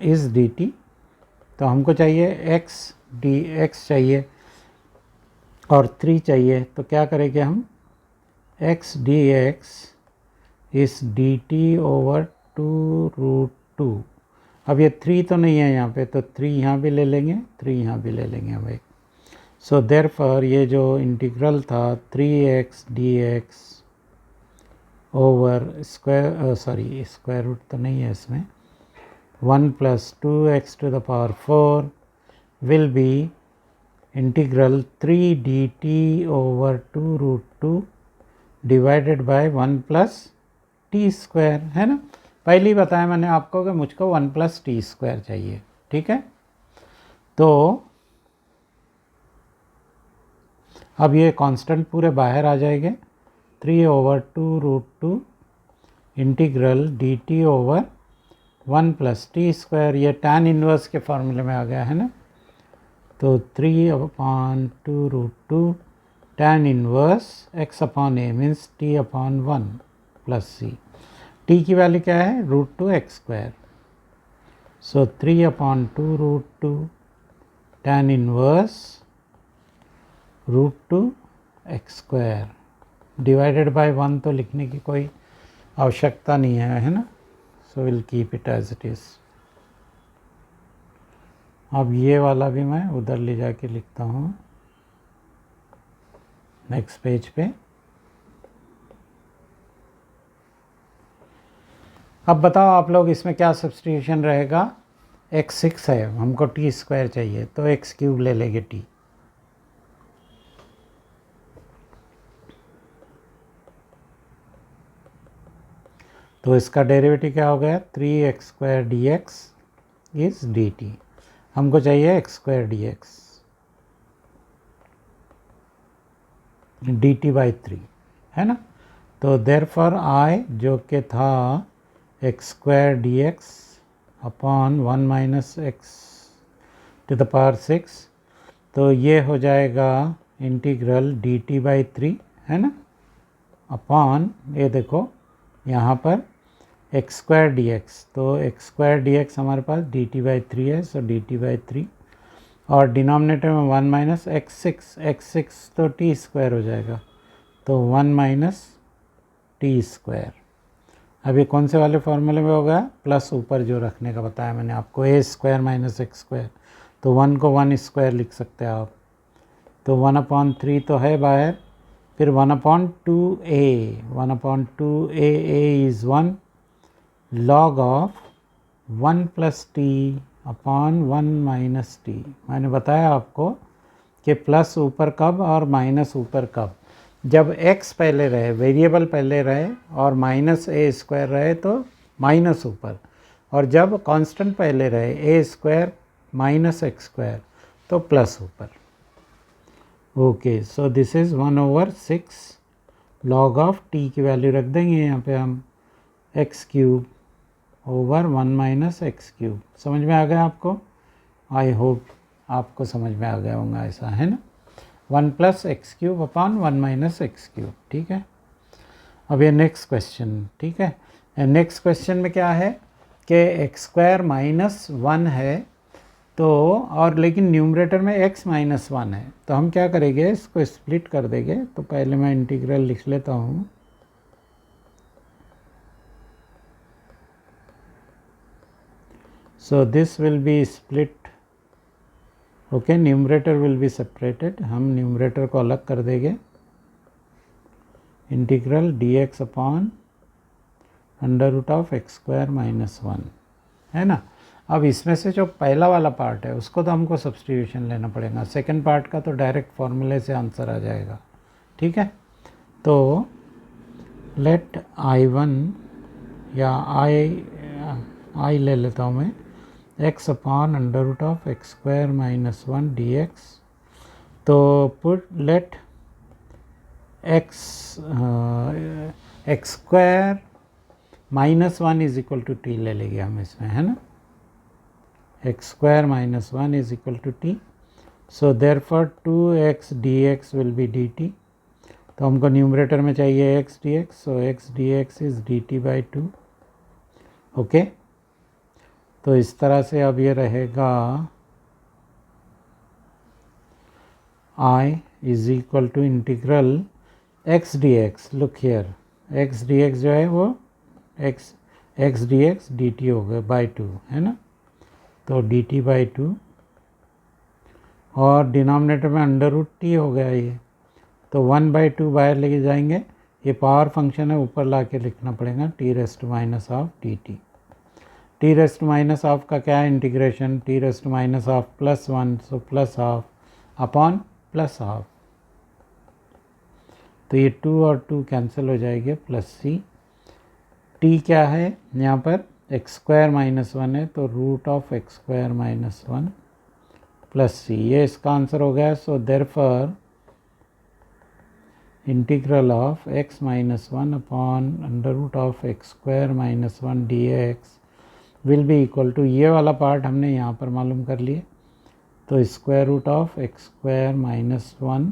इस dt। तो हमको चाहिए x dx चाहिए और 3 चाहिए, तो क्या करेंगे हम, x dx इस dt ओवर 2√2। अब ये 3 तो नहीं है यहाँ पे, तो 3 यहाँ भी ले लेंगे, 3 यहाँ भी ले लेंगे हम एक। सो देयरफॉर ये जो इंटीग्रल था 3x dx over square root तो नहीं है इसमें, 1 + 2x⁴ will be integral 3 dt over 2√2 divided by 1 + t², है ना। पहले ही बताया मैंने आपको कि मुझको 1 + t² चाहिए, ठीक है। तो अब ये कांस्टेंट पूरे बाहर आ जाएंगे, 3/2√2 इंटीग्रल dt ओवर 1 + t², ये tan इनवर्स के फॉर्मूले में आ गया है ना। तो 3/2√2 tan inverse x/a means t/1 plus c। t की वैल्यू क्या है, √2x²। So 3/2√2 tan inverse √2x² divided by 1, तो लिखने की कोई आवश्यकता नहीं है ना। So will keep it as it is. अब ये वाला भी मैं उधर ले जाके लिखता हूँ नेक्स्ट पेज पे। अब बताओ आप लोग इसमें क्या सब्स्टिट्यूशन रहेगा। x6 है, हमको t² चाहिए, तो x³ ले लेंगे t। तो इसका डेरिवेटिव क्या हो गया, 3x² dx इज dt। हमको चाहिए x² dx dt/3, है ना। तो देयरफॉर I जो कि था x² dx अपॉन 1 - x⁴, तो ये हो जाएगा इंटीग्रल dt/3, है ना, अपॉन ये देखो यहाँ पर x² dx, तो x² dx हमारे पास dt/3 है, सो dt/3, और डिनोमिनेटर में 1 - x6 तो t² हो जाएगा, तो 1 - t²। अब ये कौन से वाले फॉर्मूले में होगा, प्लस ऊपर जो रखने का बताया मैंने आपको, a² - x², तो 1 को 1² लिख सकते हैं आप। तो 1/3 तो है बाहर, फिर 1/2a, 1/2a is 1 log of 1 + t/1 - t। मैंने बताया आपको कि प्लस ऊपर कब और माइनस ऊपर कब, जब x पहले रहे, वेरिएबल पहले रहे और -a² रहे तो माइनस ऊपर, और जब कांस्टेंट पहले रहे a² - x² तो प्लस ऊपर। Okay, so this is 1/6 log of t की वैल्यू रख देंगे यहाँ पे हम, x³ ओवर 1 - x³। समझ में आ गया आपको, आई होप आपको समझ में आ गया होगा, ऐसा है ना। 1 + x³ अपॉन 1 - x³, ठीक है। अब ये नेक्स्ट क्वेश्चन, ठीक है। नेक्स्ट क्वेश्चन में क्या है कि x² -1 है, तो और लेकिन न्यूमरेटर में x - 1 है, तो हम क्या करेंगे, इसको स्प्लिट कर देंगे। तो पहले मैं इंटीग्रल लिख लेता हूँ। So this will be split okay, numerator will be separated, हम न्यूमरेटर को अलग कर देंगे, integral dx upon under root of x square minus 1, है ना। अब इसमें से जो पहला वाला पार्ट है उसको तो हमको सब्स्टिट्यूशन लेना पड़ेगा, सेकंड पार्ट का तो डायरेक्ट फॉर्मूले से आंसर आ जाएगा, ठीक है। तो लेट I1 या I ले लेता हूँ मैं, x upon under root of x square minus 1 dx, तो put let x square minus 1 is equal to t ले लेंगे हम इसमें, है ना। X square minus 1 is equal to t, so therefore 2x dx will be dt, तो हमको numerator में चाहिए x dx, सो x dx is dt by 2, okay. तो इस तरह से अब ये रहेगा I is equal to integral x dx, look here, x dx जो है वो x dx dt हो गया बाई 2, है ना। तो dt बाई 2 और डिनोमिनेटर में अंडर रूट टी हो गया ये, तो 1/2 बाहर लेके जाएंगे, ये पावर फंक्शन है, ऊपर ला के लिखना पड़ेगा t raised to minus half dt। t raised to minus half का क्या है integration, t raised to minus half plus 1, so plus half upon plus half, तो ये 2 और 2 कैंसिल हो जाएंगे, प्लस c, t क्या है यहाँ पर एक्स स्क्वायर माइनस 1 है, तो root of x square minus 1 plus c, ये इसका आंसर हो गया। So therefore integral of x minus 1 upon under root of x square minus 1 dx will be equal to, ये वाला पार्ट हमने यहाँ पर मालूम कर लिए, तो square root of x square minus 1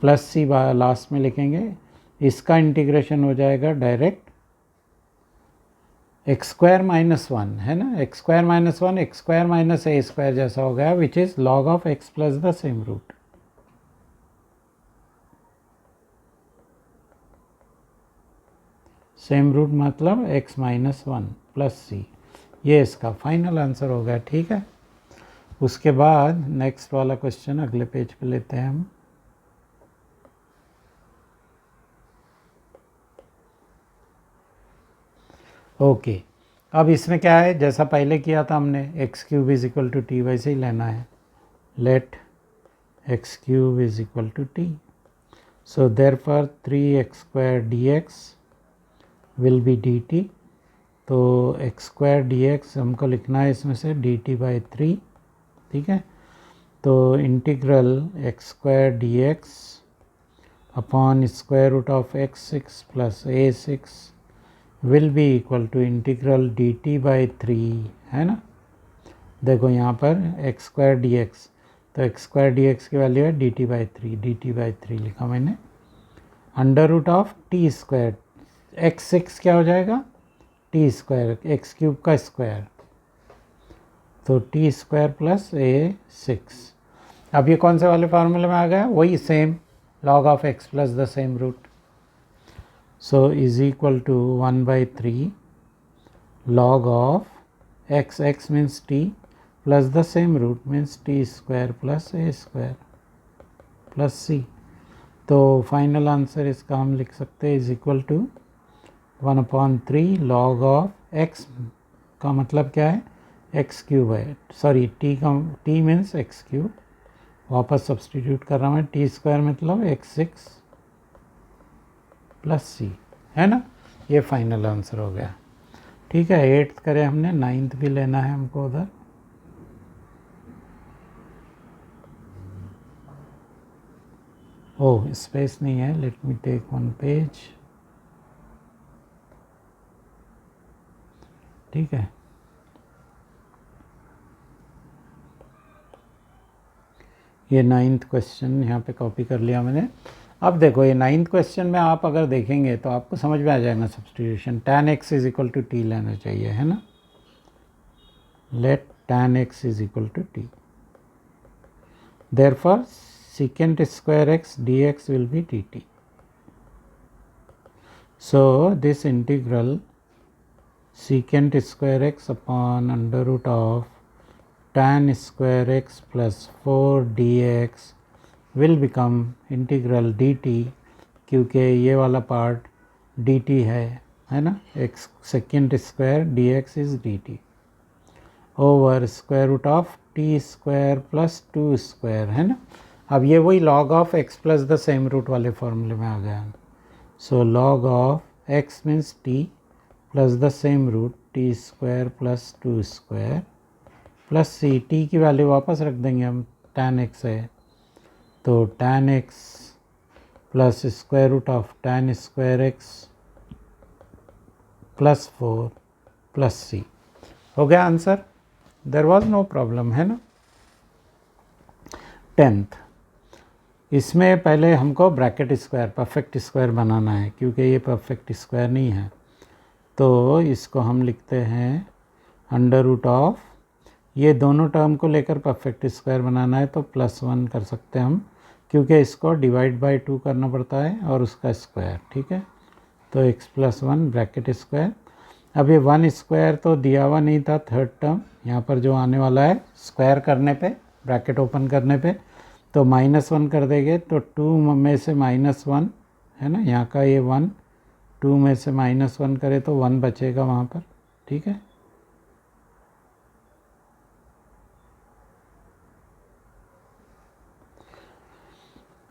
plus c last में लिखेंगे, इसका इंटीग्रेशन हो जाएगा डायरेक्ट एक्स स्क्वायर माइनस 1, है ना, x square minus 1 x square minus a square जैसा हो गया, which is log of x plus the same root. Same root मतलब x माइनस 1 प्लस सी, ये इसका फाइनल आंसर हो गया, ठीक है। उसके बाद नेक्स्ट वाला क्वेश्चन अगले पेज पे लेते हैं हम। ओके, अब इसमें क्या है, जैसा पहले किया था हमने, x cube is equal to t, वैसे ही लेना है, let x cube is equal to t, so therefore 3x square dx will be dt, तो एक्स स्क्वायर dx हमको लिखना है इसमें से dt बाई 3, ठीक है। तो integral x square dx upon square root of x6 plus a6 will be equal to integral dt by 3, है ना। देखो यहाँ पर एक्स स्क्वायर dx, तो एक्स स्क्वायर dx की वैल्यू है dt बाई 3 लिखा मैंने, under root of t square, x6 क्या हो जाएगा टी स्क्वायर, एक्स क्यूब का स्क्वायर, तो टी स्क्वायर प्लस a6। अब ये कौन से वाले फार्मूले में आ गया, वही same, log of x plus the same root, so is equal to 1/3 log of x means t plus the same root means t square plus a square plus c, तो फाइनल आंसर इसका हम लिख सकते हैं is equal to 1/3 log of x का मतलब क्या है, एक्स क्यूब है, सॉरी टी का टी मीन्स एक्स क्यूब, वापस सब्सटीट्यूट कर रहा हूँ मैं, टी स्क्वायर मतलब x6 प्लस सी, है ना। ये फाइनल आंसर हो गया, ठीक है। 8th करें हमने, 9th भी लेना है हमको उधर। ओह स्पेस नहीं है, लेट मी टेक 1 पेज, ठीक है। ये 9th क्वेश्चन यहाँ पे कॉपी कर लिया मैंने। अब देखो ये 9th क्वेश्चन में आप अगर देखेंगे तो आपको समझ में आ जाएगा substitution, tan x is equal to t लेना चाहिए, है ना। Let tan x is equal to t, therefore secant square x dx will be dt, so this integral secant square x upon under root of tan square x plus 4 dx will become integral dt, क्योंकि ये वाला part dt है ना, x secant square dx is dt over square root of t square plus 2 square, है ना। अब ये वही log of x plus the same root वाले फॉर्मूले में आ गया। सो log of x means t plus the same root t square plus 2 square plus C, t की वैल्यू वापस रख देंगे हम, tan x है तो tan x plus square root of tan square x plus 4 plus C. हो गया answer, there was no problem, है ना। 10th, इसमें पहले हमको ब्रैकेट स्क्वायर परफेक्ट स्क्वायर बनाना है, क्योंकि ये परफेक्ट स्क्वायर नहीं है, तो इसको हम लिखते हैं अंडर रूट ऑफ, ये दोनों टर्म को लेकर परफेक्ट स्क्वायर बनाना है तो +1 कर सकते हैं हम, क्योंकि इसको डिवाइड बाय 2 करना पड़ता है और उसका स्क्वायर, ठीक है। तो x प्लस 1 ब्रैकेट स्क्वायर। अब ये 1 स्क्वायर तो दिया हुआ नहीं था, थर्ड टर्म यहाँ पर जो आने वाला है स्क्वायर करने पे, ब्रैकेट ओपन करने पे, तो -1 कर देंगे तो 2 में से -1 है ना, यहाँ का ये 1, 2 में से -1 करे तो 1 बचेगा वहाँ पर, ठीक है।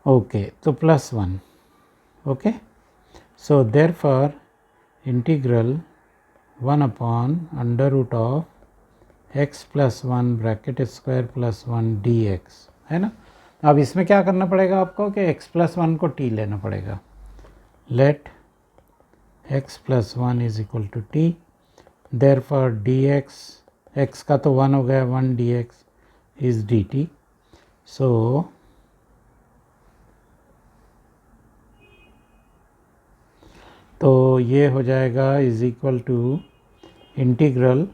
ओके, तो +1, okay. So therefore integral 1 upon under root of x plus 1 bracket square plus 1 dx, है ना। अब इसमें क्या करना पड़ेगा आपको कि x प्लस 1 को t लेना पड़ेगा। Let x plus 1 is equal to t, therefore dx, x का तो 1 हो गया, 1 dx इज dt। सो तो ये हो जाएगा is equal to integral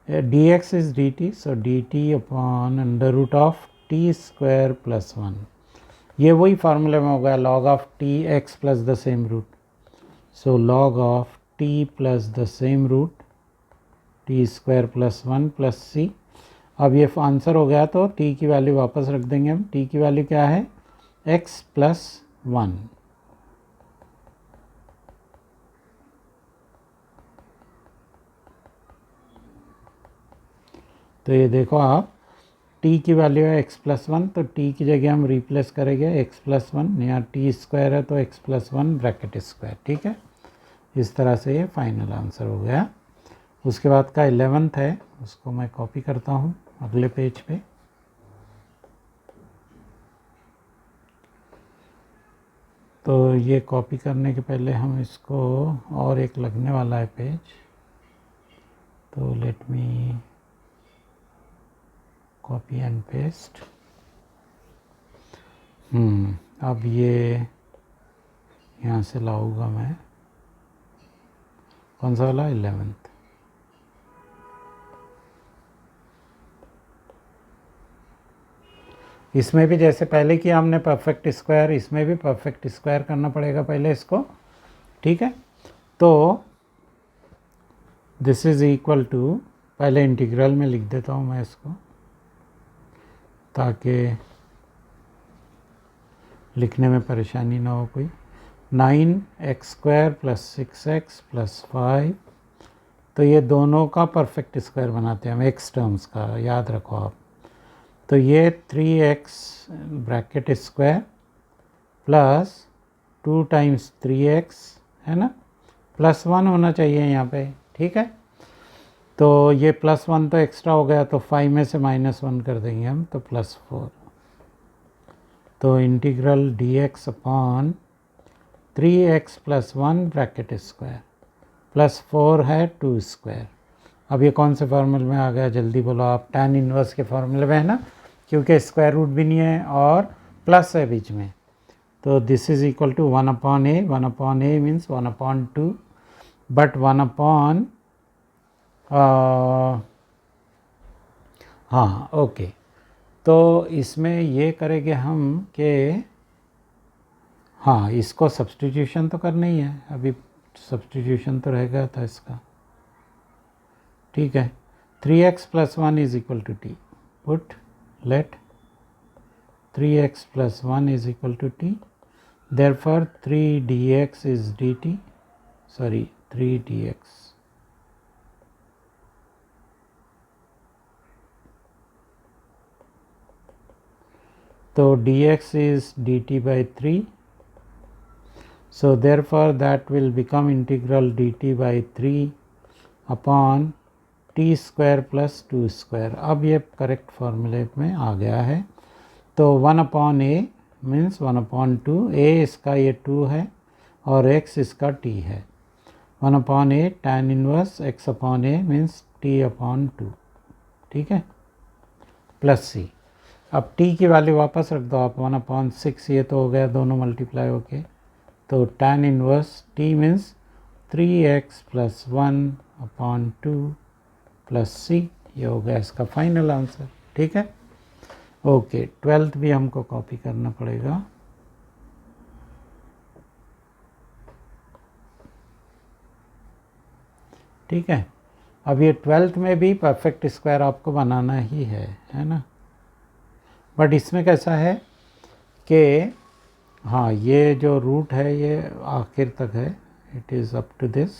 dx is dt, so dt upon under root of t square plus 1, ये वही फार्मूले में होगा log of t x plus the same root, so log of t plus the same root t square plus 1 plus C. अब ये answer हो गया तो t की वैल्यू वापस रख देंगे हम, t की वैल्यू क्या है x प्लस 1, तो ये देखो आप t की वैल्यू है x प्लस 1, तो t की जगह हम रिप्लेस करेंगे x प्लस 1, यहाँ t स्क्वायर है तो x प्लस 1 ब्रैकेट स्क्वायर, ठीक है। इस तरह से ये फाइनल आंसर हो गया। उसके बाद का 11th है, उसको मैं कॉपी करता हूँ अगले पेज पे। तो ये कॉपी करने के पहले हम इसको, और एक लगने वाला है पेज, तो let me copy and paste. अब ये यहाँ से लाऊंगा मैं, कौन सा वाला 11th। इसमें भी जैसे पहले किया हमने परफेक्ट स्क्वायर, इसमें भी परफेक्ट स्क्वायर करना पड़ेगा पहले इसको, ठीक है। तो दिस इज इक्वल टू, पहले इंटीग्रल में लिख देता हूँ मैं इसको ताकि लिखने में परेशानी ना हो कोई। 9x² प्लस 6x प्लस 5, तो ये दोनों का परफेक्ट स्क्वायर बनाते हैं हम, x टर्म्स का याद रखो आप। तो ये 3x bracket square plus 2 times 3x, है ना, प्लस 1 होना चाहिए यहाँ पे, ठीक है। तो ये +1 तो एक्स्ट्रा हो गया, तो 5 में से -1 कर देंगे हम, तो +4। तो integral dx upon 3x plus 1 bracket square plus 4 है 2 स्क्वायर। अब ये कौन से फार्मूले में आ गया, जल्दी बोलो आप, tan इनवर्स के फार्मूले में है ना, क्योंकि स्क्वायर रूट भी नहीं है और प्लस है बीच में। तो this is equal to 1 upon a, 1 upon a means 1 upon 2, but 1 upon, हाँ ओके। तो इसमें ये करेंगे हम कि, हाँ इसको सब्स्टिट्यूशन तो करना ही है, अभी सब्स्टिट्यूशन तो रह गया था इसका, ठीक है। 3x plus 1 is equal to t, put let 3x plus 1 is equal to t, therefore 3 dx is dt, sorry 3 dx, so dx is dt by 3, so therefore that will become integral dt by 3 upon t square plus 2 square. अब ये correct फॉर्मूले में आ गया है। तो 1 upon a means 1 upon 2, ए इसका ये 2 है और x इसका t है। 1 upon A tan inverse x upon a means t upon 2, ठीक है, प्लस c। अब t की वैल्यू वापस रख दो आप, 1 अपॉन 6, ये तो हो गया दोनों मल्टीप्लाई होके, तो tan inverse t means 3x plus 1 upon 2 plus c, ये हो गया इसका फाइनल आंसर, ठीक है। ओके, 12th भी हमको कॉपी करना पड़ेगा। ठीक है, अब ये 12th में भी परफेक्ट स्क्वायर आपको बनाना ही है ना। बट इसमें कैसा है कि हाँ, ये जो रूट है ये आखिर तक है, it is up to this.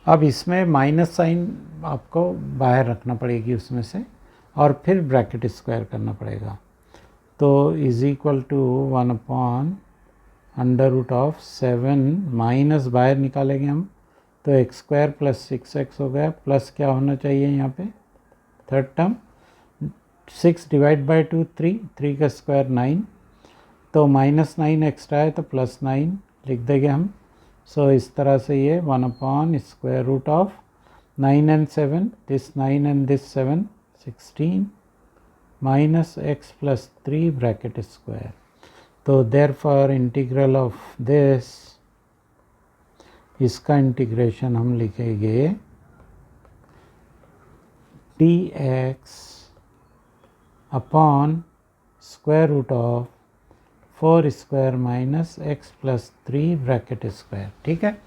अब इसमें माइनस साइन आपको बाहर रखना पड़ेगी उसमें से, और फिर ब्रैकेट स्क्वायर करना पड़ेगा। तो is equal to 1 upon under root of 7 minus बाहर निकालेंगे हम, तो एक्स स्क्वायर प्लस 6x हो गया, प्लस क्या होना चाहिए यहाँ पे थर्ड टर्म, 6 डिवाइड बाई 2 3 का स्क्वायर 9, तो माइनस 9 एक्स्ट्रा है तो प्लस 9 लिख देंगे हम। सो इस तरह से ये 1 upon square root of 9 and 7, this 9 and this 7, 16 minus x plus 3 bracket square. तो देयरफॉर इंटीग्रल ऑफ दिस, इसका इंटीग्रेशन हम लिखेंगे dx upon square root of 4 square minus x plus 3 bracket square, ठीक है।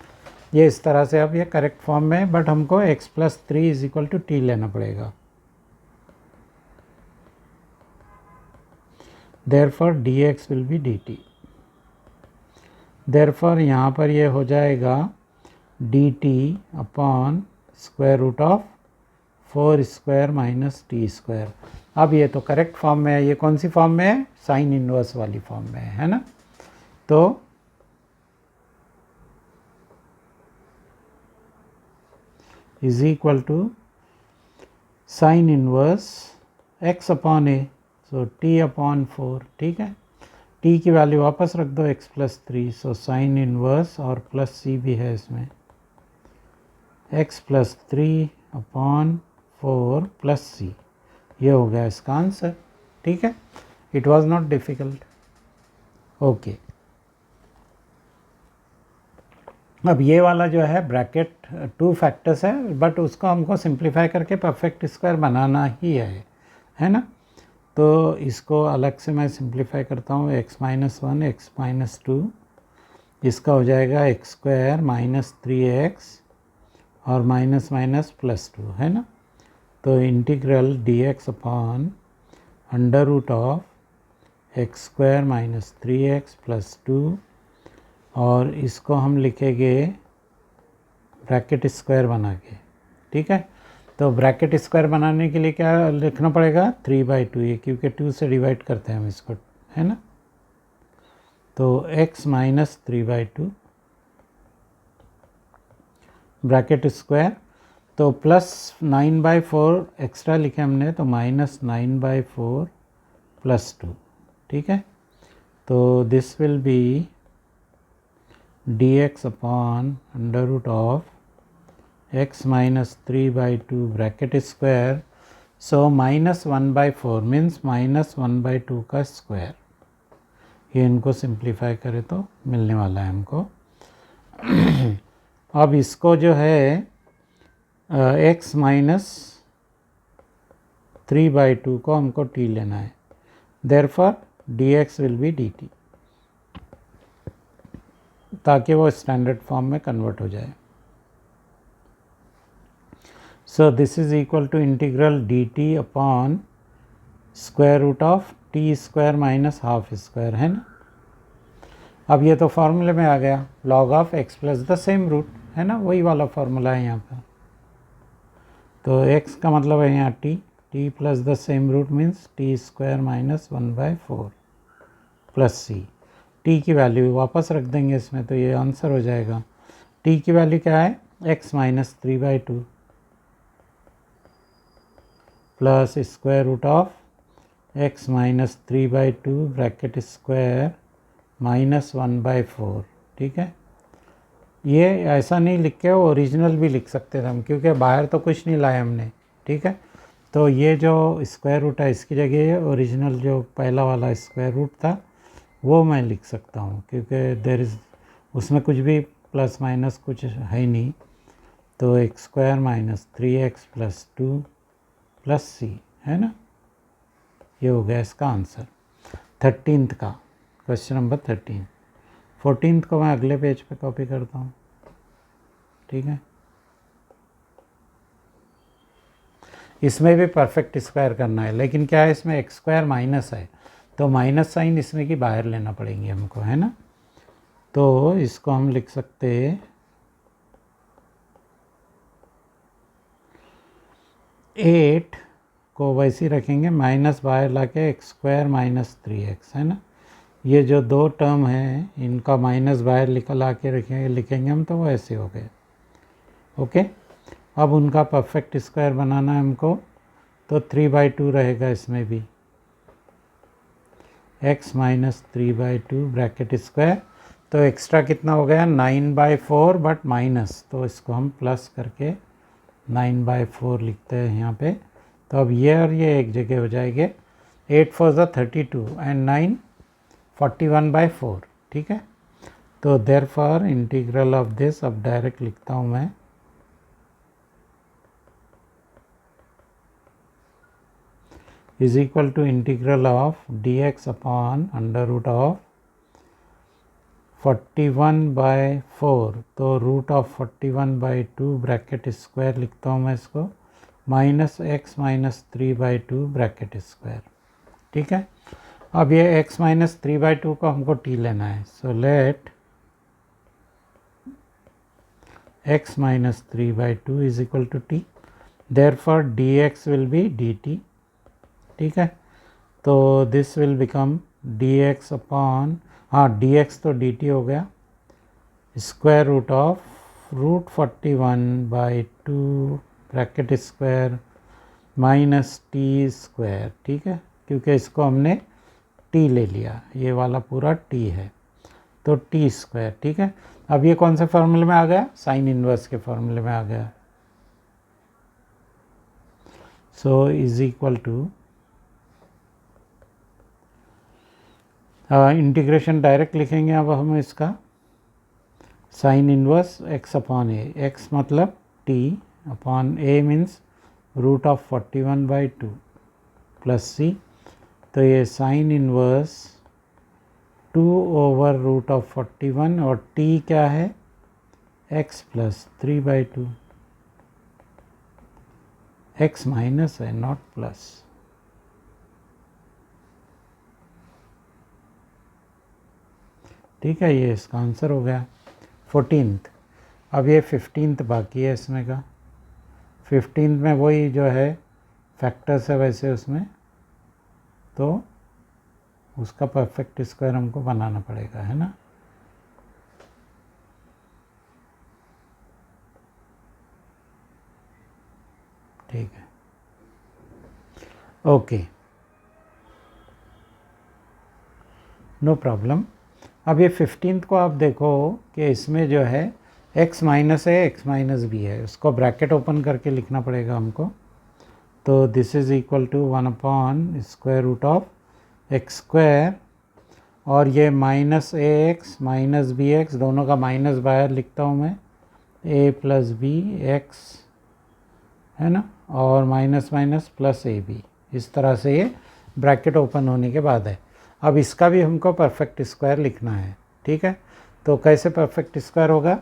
ये इस तरह से अब ये करेक्ट फॉर्म में है, बट हमको x plus 3 is equal to t लेना पड़ेगा। Therefore dx will be dt। Therefore यहाँ पर ये हो जाएगा dt upon square root of 4 square minus t square. अब ये तो करेक्ट फॉर्म में है, ये कौन सी फॉर्म में है, साइन इनवर्स वाली फॉर्म में है ना। तो is equal to sine inverse x upon a, so t upon 4, ठीक है। t की वैल्यू वापस रख दो x प्लस 3, सो साइन इनवर्स और प्लस c भी है इसमें, x plus 3 upon 4 plus c, ये हो गया इसका आंसर, ठीक है। It was not difficult. Okay, अब ये वाला जो है ब्रैकेट 2 फैक्टर्स है, बट उसको हमको सिंप्लीफाई करके परफेक्ट स्क्वायर बनाना ही है ना। तो इसको अलग से मैं सिंप्लीफाई करता हूँ, x माइनस 1 x माइनस 2, इसका हो जाएगा x स्क्वायर माइनस 3x और माइनस माइनस प्लस 2, है ना। तो integral dx upon under root of x square minus 3x plus 2, और इसको हम लिखेंगे ब्रैकेट स्क्वायर बना के, ठीक है। तो ब्रैकेट स्क्वायर बनाने के लिए क्या लिखना पड़ेगा, 3/2, ये क्योंकि 2 से डिवाइड करते हैं हम इसको, है ना। तो x माइनस 3/2 ब्रैकेट स्क्वायर, तो प्लस 9/4 एक्स्ट्रा लिखे हमने, तो माइनस 9/4 प्लस 2, ठीक है। तो this will be dx upon under root of x minus 3/2 bracket square, so minus 1/4 means minus 1/2 का स्क्वायर। ये इनको सिंप्लीफाई करें तो मिलने वाला है हमको। अब इसको जो है x माइनस 3/2 को हमको t लेना है, therefore dx will be dt, ताकि वो स्टैंडर्ड फॉर्म में कन्वर्ट हो जाए। So this is equal to integral dt upon square root of t square minus half square, है ना। अब ये तो फॉर्मूले में आ गया, log of x plus the same root, है ना, वही वाला फॉर्मूला है यहाँ पर। तो x का मतलब है यहाँ t plus the same root means t square minus 1/4 plus c. t की वैल्यू वापस रख देंगे इसमें तो ये आंसर हो जाएगा। t की वैल्यू क्या है, x minus 3/2 plus square root of x minus 3/2 bracket square minus 1/4, ठीक है। ये ऐसा नहीं लिख के ओरिजिनल भी लिख सकते थे हम, क्योंकि बाहर तो कुछ नहीं लाए हमने, ठीक है। तो ये जो स्क्वायर रूट है इसकी जगह ओरिजिनल जो पहला वाला स्क्वायर रूट था वो मैं लिख सकता हूँ, क्योंकि देर इज़ उसमें कुछ भी प्लस माइनस कुछ है ही नहीं। तो x square minus 3x plus 2 plus C, है ना। ये हो गया इसका आंसर 13th का, क्वेश्चन नंबर 13। 14th को मैं अगले पेज पे कॉपी करता हूँ, ठीक है। इसमें भी परफेक्ट स्क्वायर करना है, लेकिन क्या है इसमें एक्स स्क्वायर माइनस है तो माइनस साइन इसमें की बाहर लेना पड़ेंगे हमको, है ना। तो इसको हम लिख सकते हैं 8 को वैसे ही रखेंगे, माइनस बाहर ला के एक्स स्क्वायर माइनस 3x, है ना। ये जो दो टर्म है इनका माइनस बाहर निकल के लिखेंगे हम, तो वो ऐसे हो गए, ओके। अब उनका परफेक्ट स्क्वायर बनाना है हमको, तो 3/2 रहेगा इसमें भी, x माइनस 3/2 ब्रैकेट स्क्वायर। तो एक्स्ट्रा कितना हो गया 9/4 बट माइनस, तो इसको हम प्लस करके 9/4 लिखते हैं यहाँ पे। तो अब ये और ये एक जगह हो जाएंगे, 8 4 32 एंड 9 41/4, ठीक है। तो देयरफॉर इंटीग्रल ऑफ दिस, अब डायरेक्ट लिखता हूँ मैं, is equal to integral of dx upon under root of 41/4, तो रूट ऑफ 41/2 ब्रैकेट स्क्वायर लिखता हूँ मैं इसको, minus x minus 3/2 bracket square, ठीक है। अब ये x माइनस 3/2 को हमको t लेना है, so let x minus 3/2 is equal to t, therefore dx will be dt, ठीक है। तो this will become dx upon, हाँ dx तो dt हो गया, square root of root 41/2 bracket square minus t square, ठीक है, क्योंकि इसको हमने t ले लिया, ये वाला पूरा t है, तो टी स्क्वायर, ठीक है। अब ये कौन से फॉर्मूले में आ गया, साइन इनवर्स के फॉर्मूले में आ गया। So is equal to, integration direct लिखेंगे अब हम इसका, sine inverse x upon a, x मतलब t upon a means root of 41/2 plus c। तो ये sine inverse 2 over root of 41 और t क्या है x प्लस 3/2, x माइनस है नॉट प्लस, ठीक है। ये इसका आंसर हो गया 14th। अब ये 15th बाकी है इसमें का, 15th में वही जो है फैक्टर्स है वैसे उसमें, तो उसका परफेक्ट स्क्वायर हमको बनाना पड़ेगा, है ना। ठीक है, ओके, नो प्रॉब्लम। अब ये 15th को आप देखो कि इसमें जो है x माइनस है, x माइनस भी है, उसको ब्रैकेट ओपन करके लिखना पड़ेगा हमको। तो this is equal to 1 upon square root of x square, और ये माइनस ax माइनस bx, दोनों का माइनस बाहर लिखता हूँ मैं, a प्लस बी एक्स, है ना, और minus minus plus a b, इस तरह से ये ब्रैकेट ओपन होने के बाद है। अब इसका भी हमको परफेक्ट स्क्वायर लिखना है, ठीक है। तो कैसे परफेक्ट स्क्वायर होगा,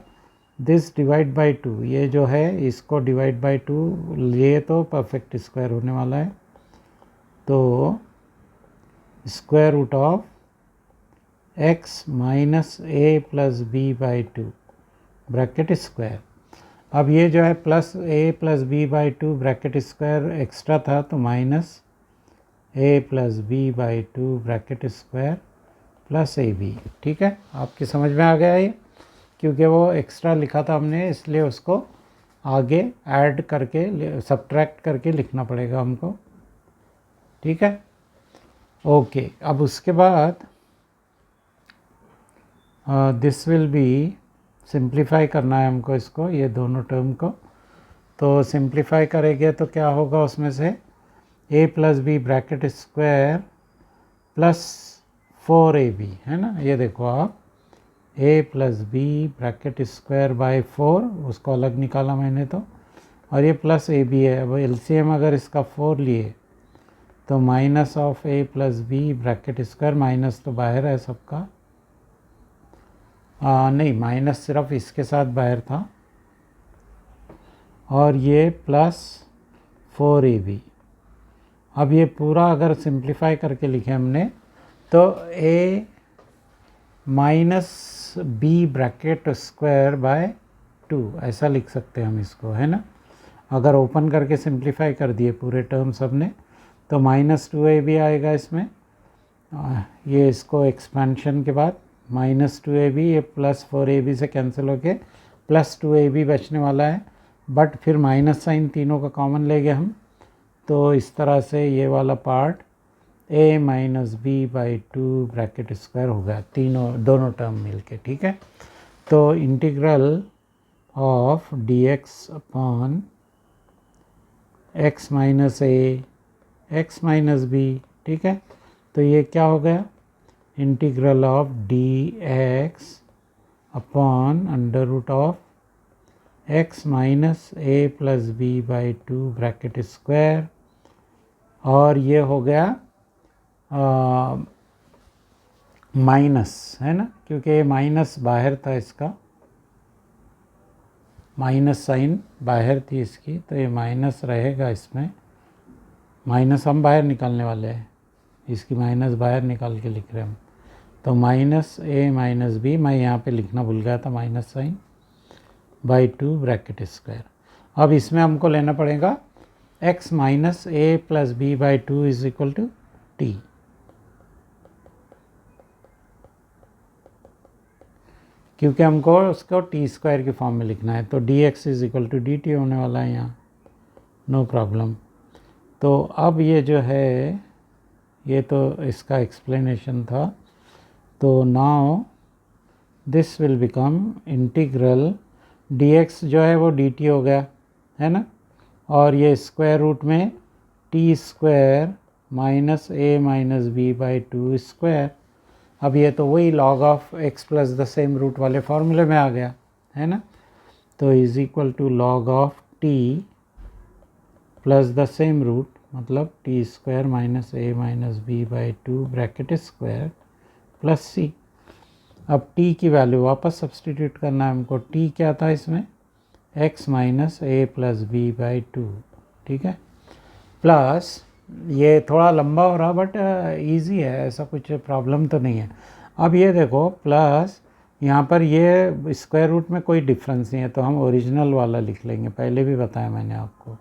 दिस डिवाइड बाई 2, ये जो है इसको डिवाइड बाई 2, ये तो परफेक्ट स्क्वायर होने वाला है। तो square root of x minus a plus b by two bracket square. अब ये जो है plus a plus b by two bracket square extra था, तो minus a plus b by two bracket square plus a b. ठीक है, आपकी समझ में आ गया ये, क्योंकि वो एक्स्ट्रा लिखा था हमने, इसलिए उसको आगे ऐड करके सब्ट्रैक्ट करके लिखना पड़ेगा हमको। ठीक है, ओके। अब उसके बाद दिस विल बी, सिंप्लीफाई करना है हमको इसको, ये दोनों टर्म को। तो सिंप्लीफाई करेंगे तो क्या होगा उसमें से, a plus b bracket square plus 4ab है ना। ये देखो आप, a plus b bracket square by 4, उसको अलग निकाला मैंने तो, और ये प्लस ab है। अब एलसीएम अगर इसका 4 लिए तो minus of a plus b bracket square, minus तो बाहर है सबका, नहीं माइनस सिर्फ इसके साथ बाहर था, और ये प्लस 4ab। अब ये पूरा अगर सिंप्लीफाई करके लिखे हमने तो a minus b bracket square by 2 ऐसा लिख सकते हैं हम इसको, है ना। अगर ओपन करके सिंप्लीफाई कर दिए पूरे टर्म सब ने तो माइनस 2ab आएगा इसमें। ये इसको एक्सपेंशन के बाद माइनस 2ab, ये प्लस 4ab से कैंसिल होके प्लस 2ab बचने वाला है, बट फिर माइनस साइन तीनों का कॉमन ले गए हम, तो इस तरह से ये वाला part a minus b by 2 bracket square हो गया, दोनों टर्म मिलके। ठीक है, तो integral of dx upon x minus a x minus b. ठीक है, तो ये क्या हो गया, integral of dx upon under root of x minus a plus b by 2 bracket square, और ये हो गया माइनस, है ना, क्योंकि ये माइनस बाहर था, इसका माइनस साइन बाहर थी इसकी, तो ये माइनस रहेगा इसमें। माइनस हम बाहर निकालने वाले हैं, इसकी माइनस बाहर निकाल के लिख रहे हैं हम, तो माइनस ए माइनस बी, मैं यहाँ पे लिखना भूल गया था minus sign, by 2 bracket square. अब इसमें हमको लेना पड़ेगा x minus a plus b by 2 is equal to t. क्योंकि हमको उसको टी स्क्वायर की फॉर्म में लिखना है, तो dx is equal to d t होने वाला है यहाँ, नो प्रॉब्लम। तो अब ये जो है, ये तो इसका एक्सप्लेनेशन था, तो now this will become integral dx जो है वो dt हो गया, है ना, और ये स्क्वायर रूट में t square minus a minus b by 2 square. अब ये तो वही log of x plus the same root वाले फॉर्मूले में आ गया, है ना, तो is equal to log of t plus the same root, मतलब t square minus a minus b by 2 bracket square plus C. अब t की वैल्यू वापस सब्सटीट्यूट करना है हमको, t क्या था इसमें, x minus a plus b by 2। ठीक है, प्लस ये थोड़ा लंबा हो रहा बट इजी है, ऐसा कुछ प्रॉब्लम तो नहीं है। अब ये देखो प्लस यहाँ पर ये स्क्वायर रूट में कोई डिफरेंस नहीं है, तो हम ओरिजिनल वाला लिख लेंगे, पहले भी बताया मैंने आपको,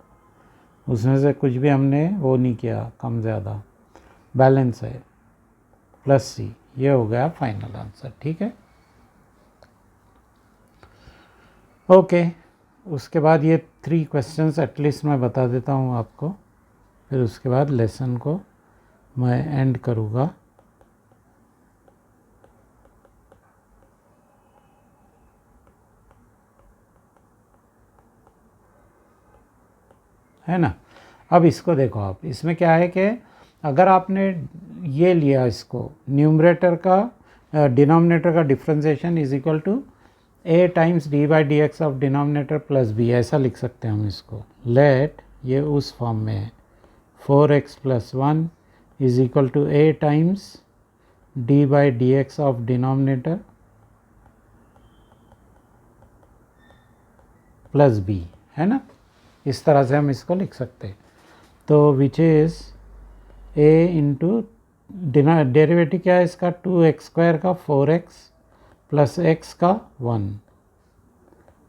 उसमें से कुछ भी हमने वो नहीं किया कम ज़्यादा, बैलेंस है, प्लस सी। ये हो गया फाइनल आंसर। ठीक है, ओके। उसके बाद ये 3 क्वेश्चंस एटलीस्ट मैं बता देता हूँ आपको, फिर उसके बाद लेसन को मैं एंड करूँगा। है ना। अब इसको देखो आप, इसमें क्या है कि अगर आपने ये लिया इसको, न्यूमरेटर का डिनोमिनेटर का differentiation is equal to a times d by d x of denominator plus b, ऐसा लिख सकते हैं हम इसको। लेट ये उस फॉर्म में है, 4x plus 1 is equal to a times d by d x of denominator plus b, है ना, इस तरह से हम इसको लिख सकते हैं। तो which is a into derivative क्या है इसका, 2x² का 4x प्लस x का 1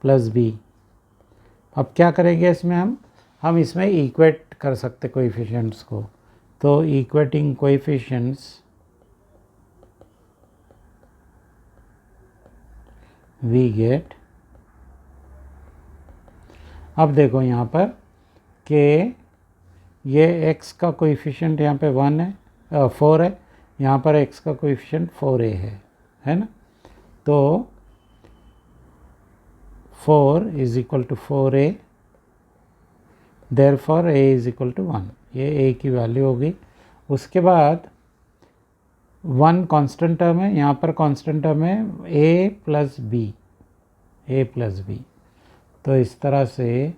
प्लस बी। अब क्या करेंगे इसमें हम इसमें इक्वेट कर सकते कोएफिशिएंट्स को। तो इक्वेटिंग कोएफिशिएंट्स वी गेट, अब देखो यहाँ पर कि ये x का कोएफिशिएंट यहाँ पे 1 है 4 है, यहाँ पर x का कोएफिशिएंट 4a है ना। तो 4 is equal to 4a, therefore a is equal to 1, ये a की वैल्यू होगी। उसके बाद 1 कांस्टेंट टर्म है, यहाँ पर कांस्टेंट टर्म है a प्लस b, तो इस तरह से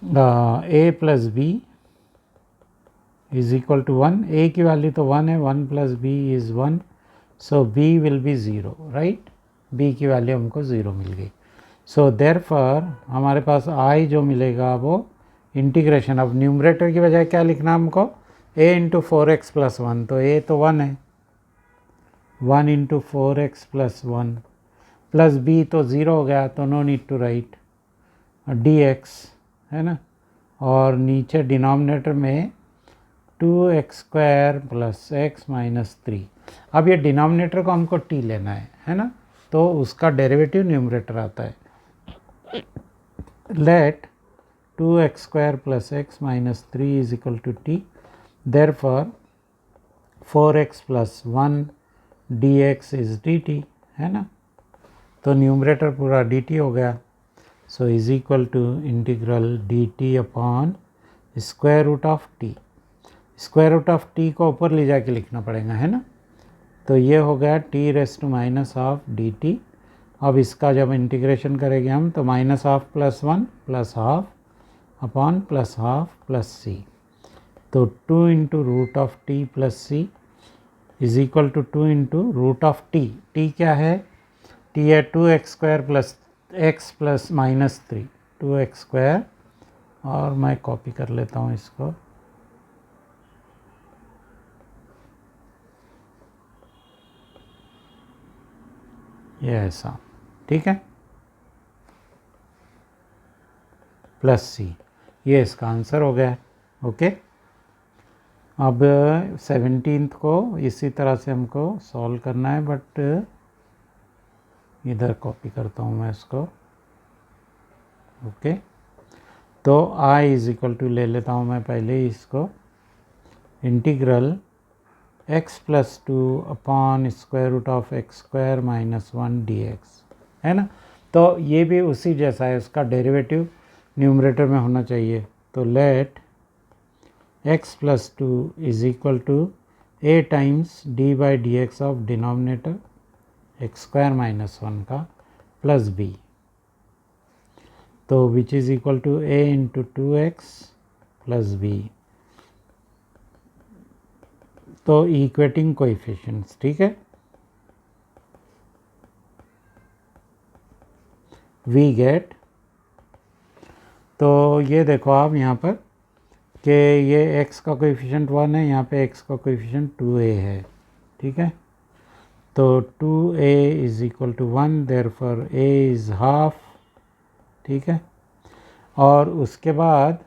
a plus b is equal to 1, a की वैल्यू तो 1 है, 1 plus b is 1, so b will be 0, right, b की वैल्यू हमको 0 मिल गई। सो देयरफॉर हमारे पास i जो मिलेगा वो इंटीग्रेशन, अब न्यूमरेटर की बजाय क्या लिखना हमको, a इंटू 4x प्लस 1, तो a तो 1 है, 1 into 4x plus 1 plus b तो 0 हो गया, तो no need to write dx, है ना। और नीचे डिनोमिनेटर में 2x² प्लस x माइनस 3। अब ये डिनोमिनेटर को हमको t लेना है ना, तो उसका डेरिवेटिव न्यूमरेटर आता है। Let 2x² plus x minus 3 is equal to t, therefore 4x plus 1 dx is dt, है ना। तो न्यूमरेटर पूरा dt हो गया, so is equal to integral dt upon square root of t। Square root of t को ऊपर ले जाके लिखना पड़ेगा, है ना। तो ये हो गया t raise to minus half dt। अब इसका जब इंटीग्रेशन करेंगे हम, तो minus half plus 1 plus half upon plus half plus c, तो 2 into root of t plus c is equal to 2 into root of t। t क्या है, t है 2x² plus x plus minus 3, 2x², और मैं copy कर लेता हूँ इसको, ये ऐसा, ठीक है, प्लस c, ये इसका आंसर हो गया। ओके, अब 17th को इसी तरह से हमको सॉल्व करना है, बट इधर कॉपी करता हूँ मैं इसको। ओके, तो i इज इक्वल टू ले लेता हूँ मैं पहले ही इसको, integral x plus 2 upon square root of x² minus 1 dx, है ना। तो ये भी उसी जैसा है, उसका डेरिवेटिव न्यूमरेटर में होना चाहिए। तो let x plus 2 is equal to a times d by d x of denominator x² minus 1 का प्लस b, तो which is equal to a into 2x plus b। तो इक्वेटिंग कोएफिशिएंट्स, ठीक है, we get, तो ये देखो आप यहाँ पर कि ये x का कोएफिशिएंट 1 है, यहाँ पे x का कोएफिशिएंट 2a है, ठीक है। तो 2a is equal to 1, therefore a is half, ठीक है। और उसके बाद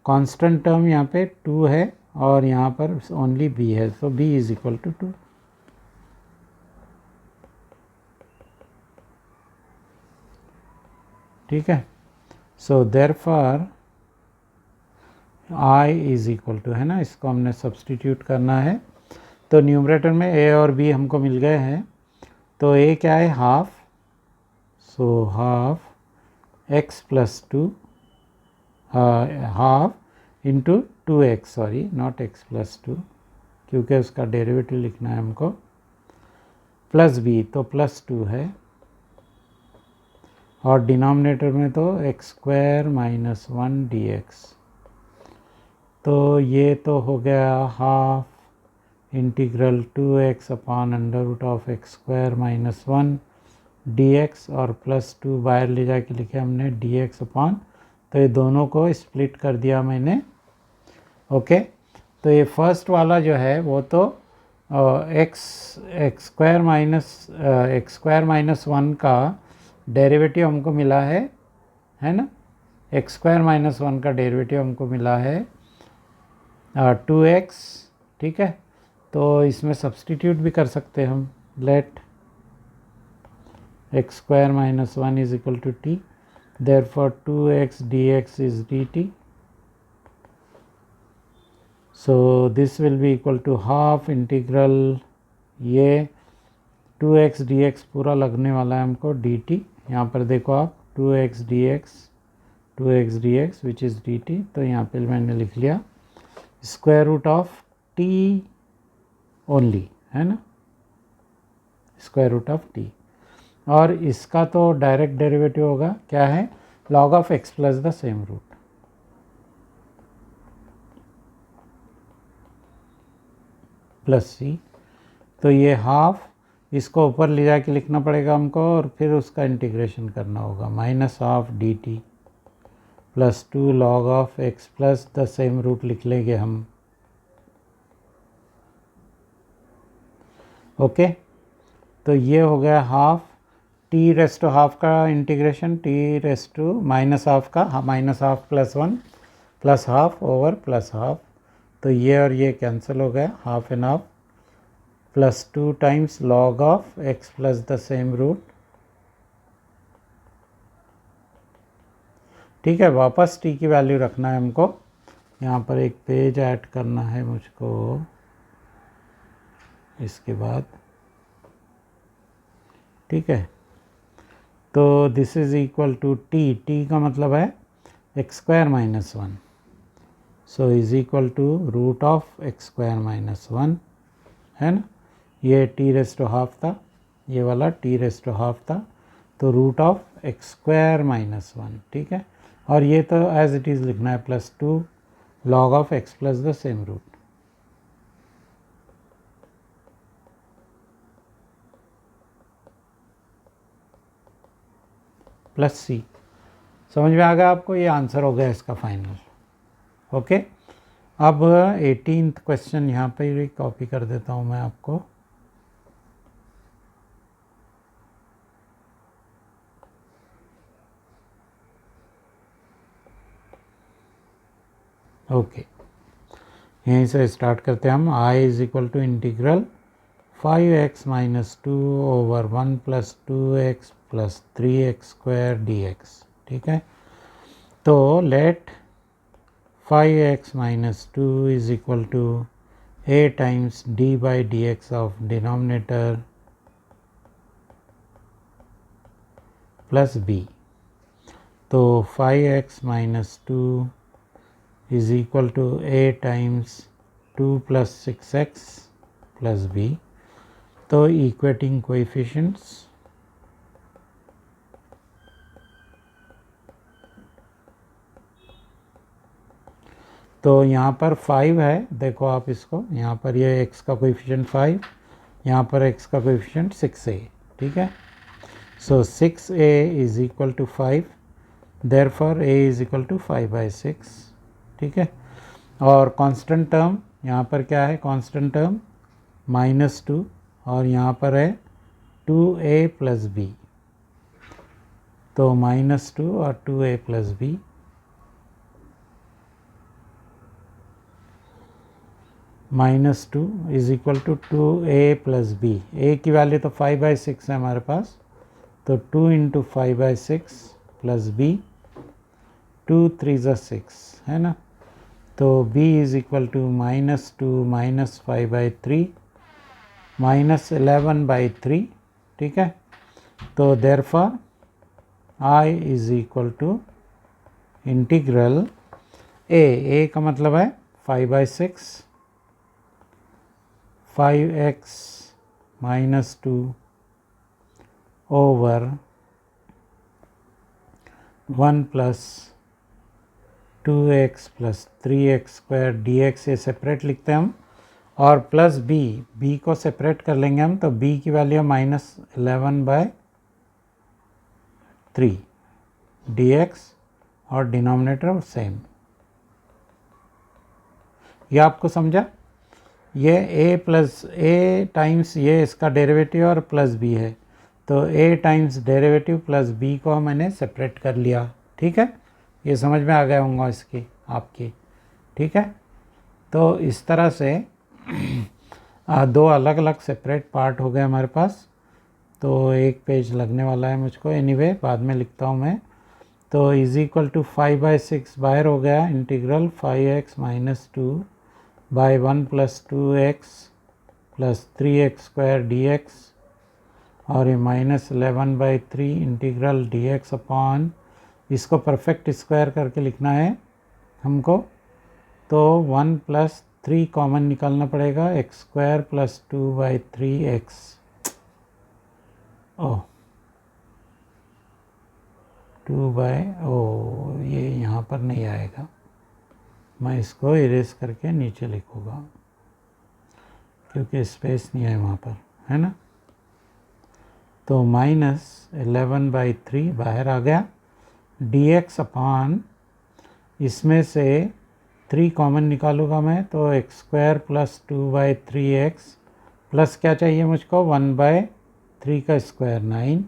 कांस्टेंट टर्म यहाँ पे 2 है और यहाँ पर ओनली b है, तो b इज इक्वल टू 2। ठीक है, so therefore i is equal to, है ना, इसको हमने सब्सटीट्यूट करना है। तो न्यूमरेटर में a और b हमको मिल गए हैं, तो a क्या है, half, so half x plus 2 half into 2x, sorry not x plus 2, क्योंकि उसका डेरिवेटिव लिखना है हमको, प्लस b, तो प्लस 2 है, और डिनोमिनेटर में तो x² माइनस 1 dx, तो ये तो हो गया half integral 2x upon under root of x² minus 1 dx और +2 बाहर ले जाके लिखे हमने dx अपॉन, तो ये दोनों को स्प्लिट कर दिया मैंने। ओके, तो ये फर्स्ट वाला जो है वो तो एक्स स्क्वायर माइनस 1 का डेरिवेटिव हमको मिला है ना, एक्स स्क्वायर माइनस 1 का डेरिवेटिव हमको मिला है 2x, ठीक है। तो इसमें सब्सटीट्यूट भी कर सकते हैं हम, let x square minus 1 is equal to t, therefore 2x dx is dt, so this will be equal to half integral, ये 2x dx पूरा लगने वाला है हमको dt, यहाँ पर देखो आप 2x dx which is dt, तो यहाँ पे मैंने लिख लिया square root of t only, है ना, स्क्वायर रूट ऑफ t। और इसका तो डायरेक्ट डेरिवेटिव होगा, क्या है, log of x plus the same root, plus C. तो ये हाफ, इसको ऊपर ले जाके लिखना पड़ेगा हमको और फिर उसका इंटीग्रेशन करना होगा, minus half d t plus 2 log of x plus the same root लिख लेंगे हम। ओके, तो ये हो गया half, t raise to half का integration, t raise to minus half का, minus half plus 1 plus half over plus half, तो ये और ये कैंसिल हो गया, half and half, plus 2 times log of x plus the same root, ठीक है। वापस टी की वैल्यू रखना है हमको, यहाँ पर एक पेज ऐड करना है मुझको इसके बाद, ठीक है। तो this is equal to t, t का मतलब है x square minus 1, so is equal to root of x square minus 1, है ना, ये टी रेस टू हाफ था, ये वाला टी रेस टू हाफ था, तो root of x square minus 1, ठीक है। और ये तो एज इट इज़ लिखना है plus 2 log of x plus the same root, plus C. समझ में आ गया आपको, ये आंसर हो गया इसका फाइनल। ओके, अब 18th क्वेश्चन यहाँ पे कॉपी कर देता हूँ मैं आपको। ओके, यहीं से स्टार्ट करते हैं हम। I is equal to integral 5x minus 2 over 1 plus 2x plus 3x square dx, ठीक है। तो let 5x minus 2 is equal to a times d by dx of denominator plus b, तो 5x minus 2 is equal to a times 2 plus 6x plus b, तो equating coefficients, तो यहाँ पर 5 है, देखो आप इसको, यहाँ पर ये x का कोएफिशिएंट 5, यहाँ पर x का कोएफिशिएंट 6a, ठीक है। So 6a is equal to 5, therefore a is equal to 5/6, ठीक है। और कांस्टेंट टर्म यहाँ पर क्या है, कांस्टेंट टर्म -2, और यहाँ पर है 2a प्लस b, तो -2 और 2a plus b, -2 is equal to 2a plus b, a की वैल्यू तो 5/6 है हमारे पास, तो 2 इंटू 5/6 प्लस b, 2 3 ज़ा 6, है ना, तो b is equal to -2 minus 5/3 minus 11/3, ठीक है। तो therefore I is equal to integral a का मतलब है 5/6, 5x minus 2 over 1 plus 2x plus 3x square dx, से सेपरेट लिखते हैं हम, और प्लस b को सेपरेट कर लेंगे हम, तो b की वैल्यू -11/3, 3 dx और डिनोमिनेटर सेम। ये आपको समझा? ये a टाइम्स ये इसका डेरिवेटिव और प्लस b है, तो a times derivative plus b को मैंने सेपरेट कर लिया। ठीक है, ये समझ में आ गया होगा इसकी आपकी। ठीक है, तो इस तरह से दो अलग अलग सेपरेट पार्ट हो गए हमारे पास। तो एक पेज लगने वाला है मुझको, एनीवे बाद में लिखता हूँ मैं। तो इज इक्वल टू 5/6 बाहर हो गया, integral 5x minus 2 by 1 plus 2x plus 3x² dx, और ये -11/3 इंटीग्रल dx अपॉन, इसको परफेक्ट स्क्वायर करके लिखना है हमको, तो 1 प्लस 3 कॉमन निकालना पड़ेगा, x² प्लस 2/3x। ओह 2 ये यहाँ पर नहीं आएगा, मैं इसको इरेज करके नीचे लिखूँगा क्योंकि स्पेस नहीं है वहाँ पर, है ना। तो -11/3 बाहर आ गया, dx अपॉन, इसमें से 3 कॉमन निकालूँगा मैं, तो x² प्लस 2/3x प्लस क्या चाहिए मुझको, 1/3 का स्क्वायर 9,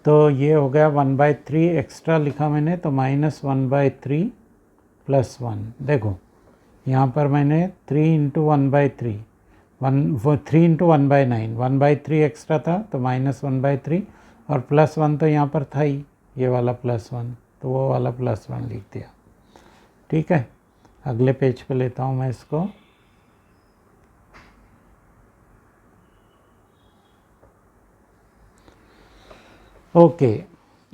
तो ये हो गया 1/3 एक्स्ट्रा लिखा मैंने, तो -1/3 प्लस 1। देखो यहाँ पर मैंने 3 इंटू 1/3 3 इंटू 1/9 1/3 एक्स्ट्रा था, तो -1/3 और प्लस 1 तो यहाँ पर था ही, ये वाला +1, तो वो वाला +1 लिख दिया। ठीक है, अगले पेज पे लेता हूँ मैं इसको। ओके,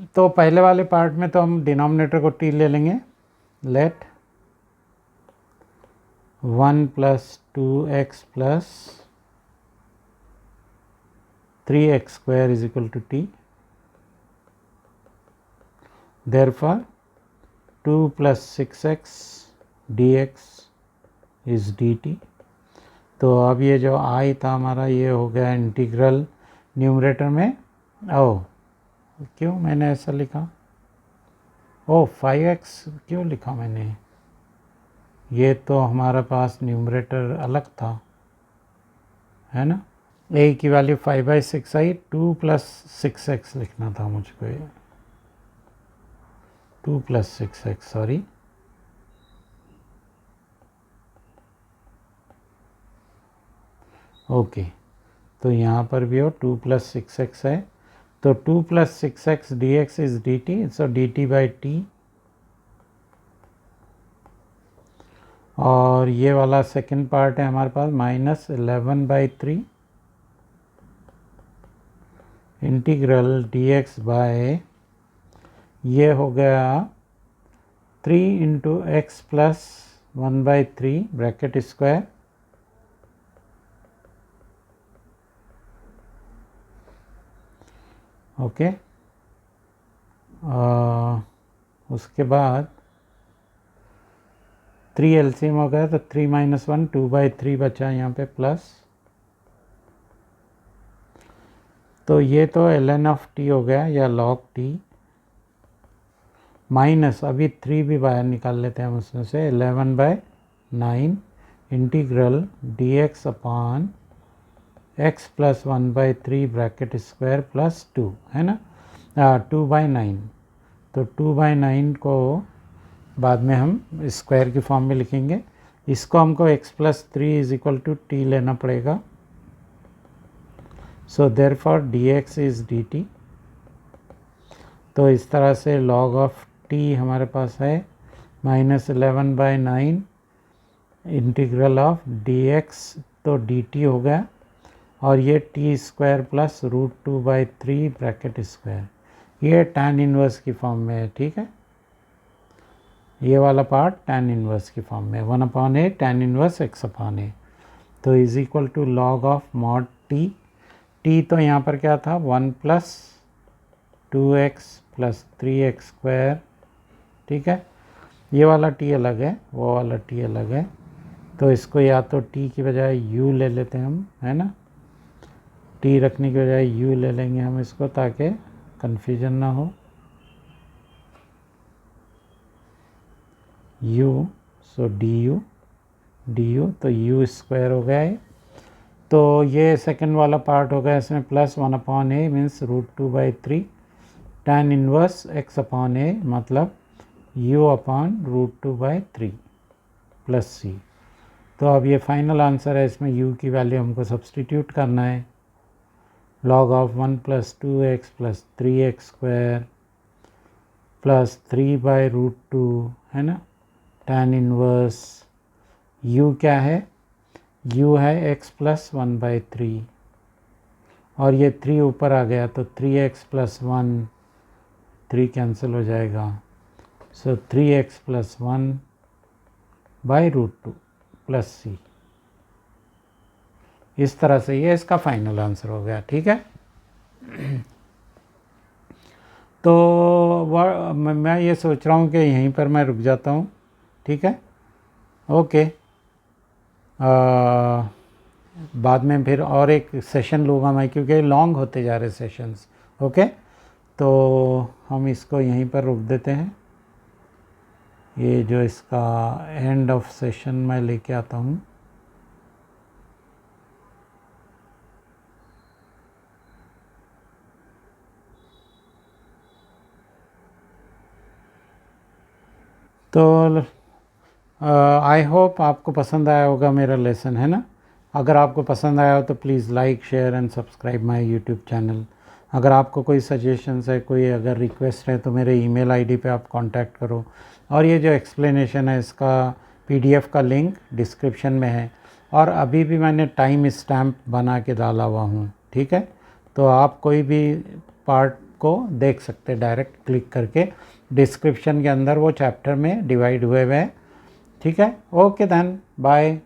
तो पहले वाले पार्ट में तो हम डिनोमिनेटर को t ले लेंगे। Let 1 plus 2x plus 3x² is equal to t, therefore 2 plus 6x dx is dt। तो अब ये जो i था हमारा, ये हो गया इंटीग्रल न्यूमरेटर में। ओह क्यों मैंने ऐसा लिखा, ओह 5x क्यों लिखा मैंने, ये तो हमारे पास न्यूमरेटर अलग था, है ना। a की वैल्यू 5/6 आई, 2 प्लस 6x लिखना था मुझको, ये 2 प्लस 6x, सॉरी। ओके, तो यहाँ पर भी हो 2 प्लस 6x है, तो 2 plus 6x dx is dt, so dt/t। और ये वाला सेकंड पार्ट है हमारे पास, -11/3 इंटीग्रल dx बाय, ये हो गया 3 into x plus 1/3 bracket square, okay. उसके बाद 3 एलसीएम हो गया, तो 3 - 1 2/3 बचा यहाँ पे प्लस, तो ये तो ln ऑफ t हो गया या log t, माइनस अभी 3 भी बाहर निकाल लेते हैं हम उसमें से, 11/9 integral dx upon x plus 1/3 bracket square plus 2, है ना, 2/9। तो 2/9 को बाद में हम स्क्वायर की फॉर्म में लिखेंगे, इसको हमको x plus 3 is equal to t लेना पड़ेगा, so therefore dx is dt। तो इस तरह से log ऑफ t हमारे पास है -11/9 इंटीग्रल ऑफ dx, तो dt हो गया, और ये t² प्लस √2/3 ब्रैकेट स्क्वायर, ये tan इनवर्स की फॉर्म में है। ठीक है, ये वाला पार्ट tan इनवर्स की फॉर्म में, 1/a tan इनवर्स x/a, तो is equal to log of mod t तो यहाँ पर क्या था, 1 प्लस 2x प्लस 3x²। ठीक है, ये वाला t अलग है, वो वाला t अलग है, तो इसको या तो t की बजाय u ले लेते हैं हम, है ना, t रखने की बजाय u ले लेंगे हम इसको, ताकि कन्फ्यूजन ना हो। u, सो du तो u स्क्वायर हो गया है। तो ये सेकंड वाला पार्ट हो गया, इसमें +1/a means √2/3 tan inverse x/a मतलब u/√2/3 प्लस c। तो अब ये फाइनल आंसर है, इसमें u की वैल्यू हमको सब्सटीट्यूट करना है। log of 1 + 2x + 3x² plus 3/√2 है ना, tan इनवर्स u क्या है, u है x + 1/3 और ये 3 ऊपर आ गया तो 3x + 1, 3 कैंसिल हो जाएगा, सो 3x + 1/√2 प्लस c। इस तरह से ये इसका फाइनल आंसर हो गया। ठीक है, तो मैं ये सोच रहा हूँ कि यहीं पर मैं रुक जाता हूँ। ठीक है, ओके, बाद में फिर और एक सेशन लूँगा मैं, क्योंकि लॉन्ग होते जा रहे सेशंस। ओके, तो हम इसको यहीं पर रोक देते हैं। ये जो इसका एंड ऑफ सेशन मैं लेके आता हूँ। तो आई होप आपको पसंद आया होगा मेरा लेसन, है ना। अगर आपको पसंद आया हो तो please like, share and subscribe my YouTube channel. अगर आपको कोई सजेशंस है, कोई अगर रिक्वेस्ट है तो मेरे ईमेल आईडी पे आप कांटेक्ट करो। और ये जो एक्सप्लेनेशन है इसका पीडीएफ का लिंक डिस्क्रिप्शन में है, और अभी भी मैंने टाइम स्टैम्प बना के डाला हुआ हूँ। ठीक है, तो आप कोई भी पार्ट को देख सकते डायरेक्ट क्लिक करके, डिस्क्रिप्शन के अंदर वो चैप्टर में डिवाइड हुए हुए हैं। ठीक है, ओके देन, बाय।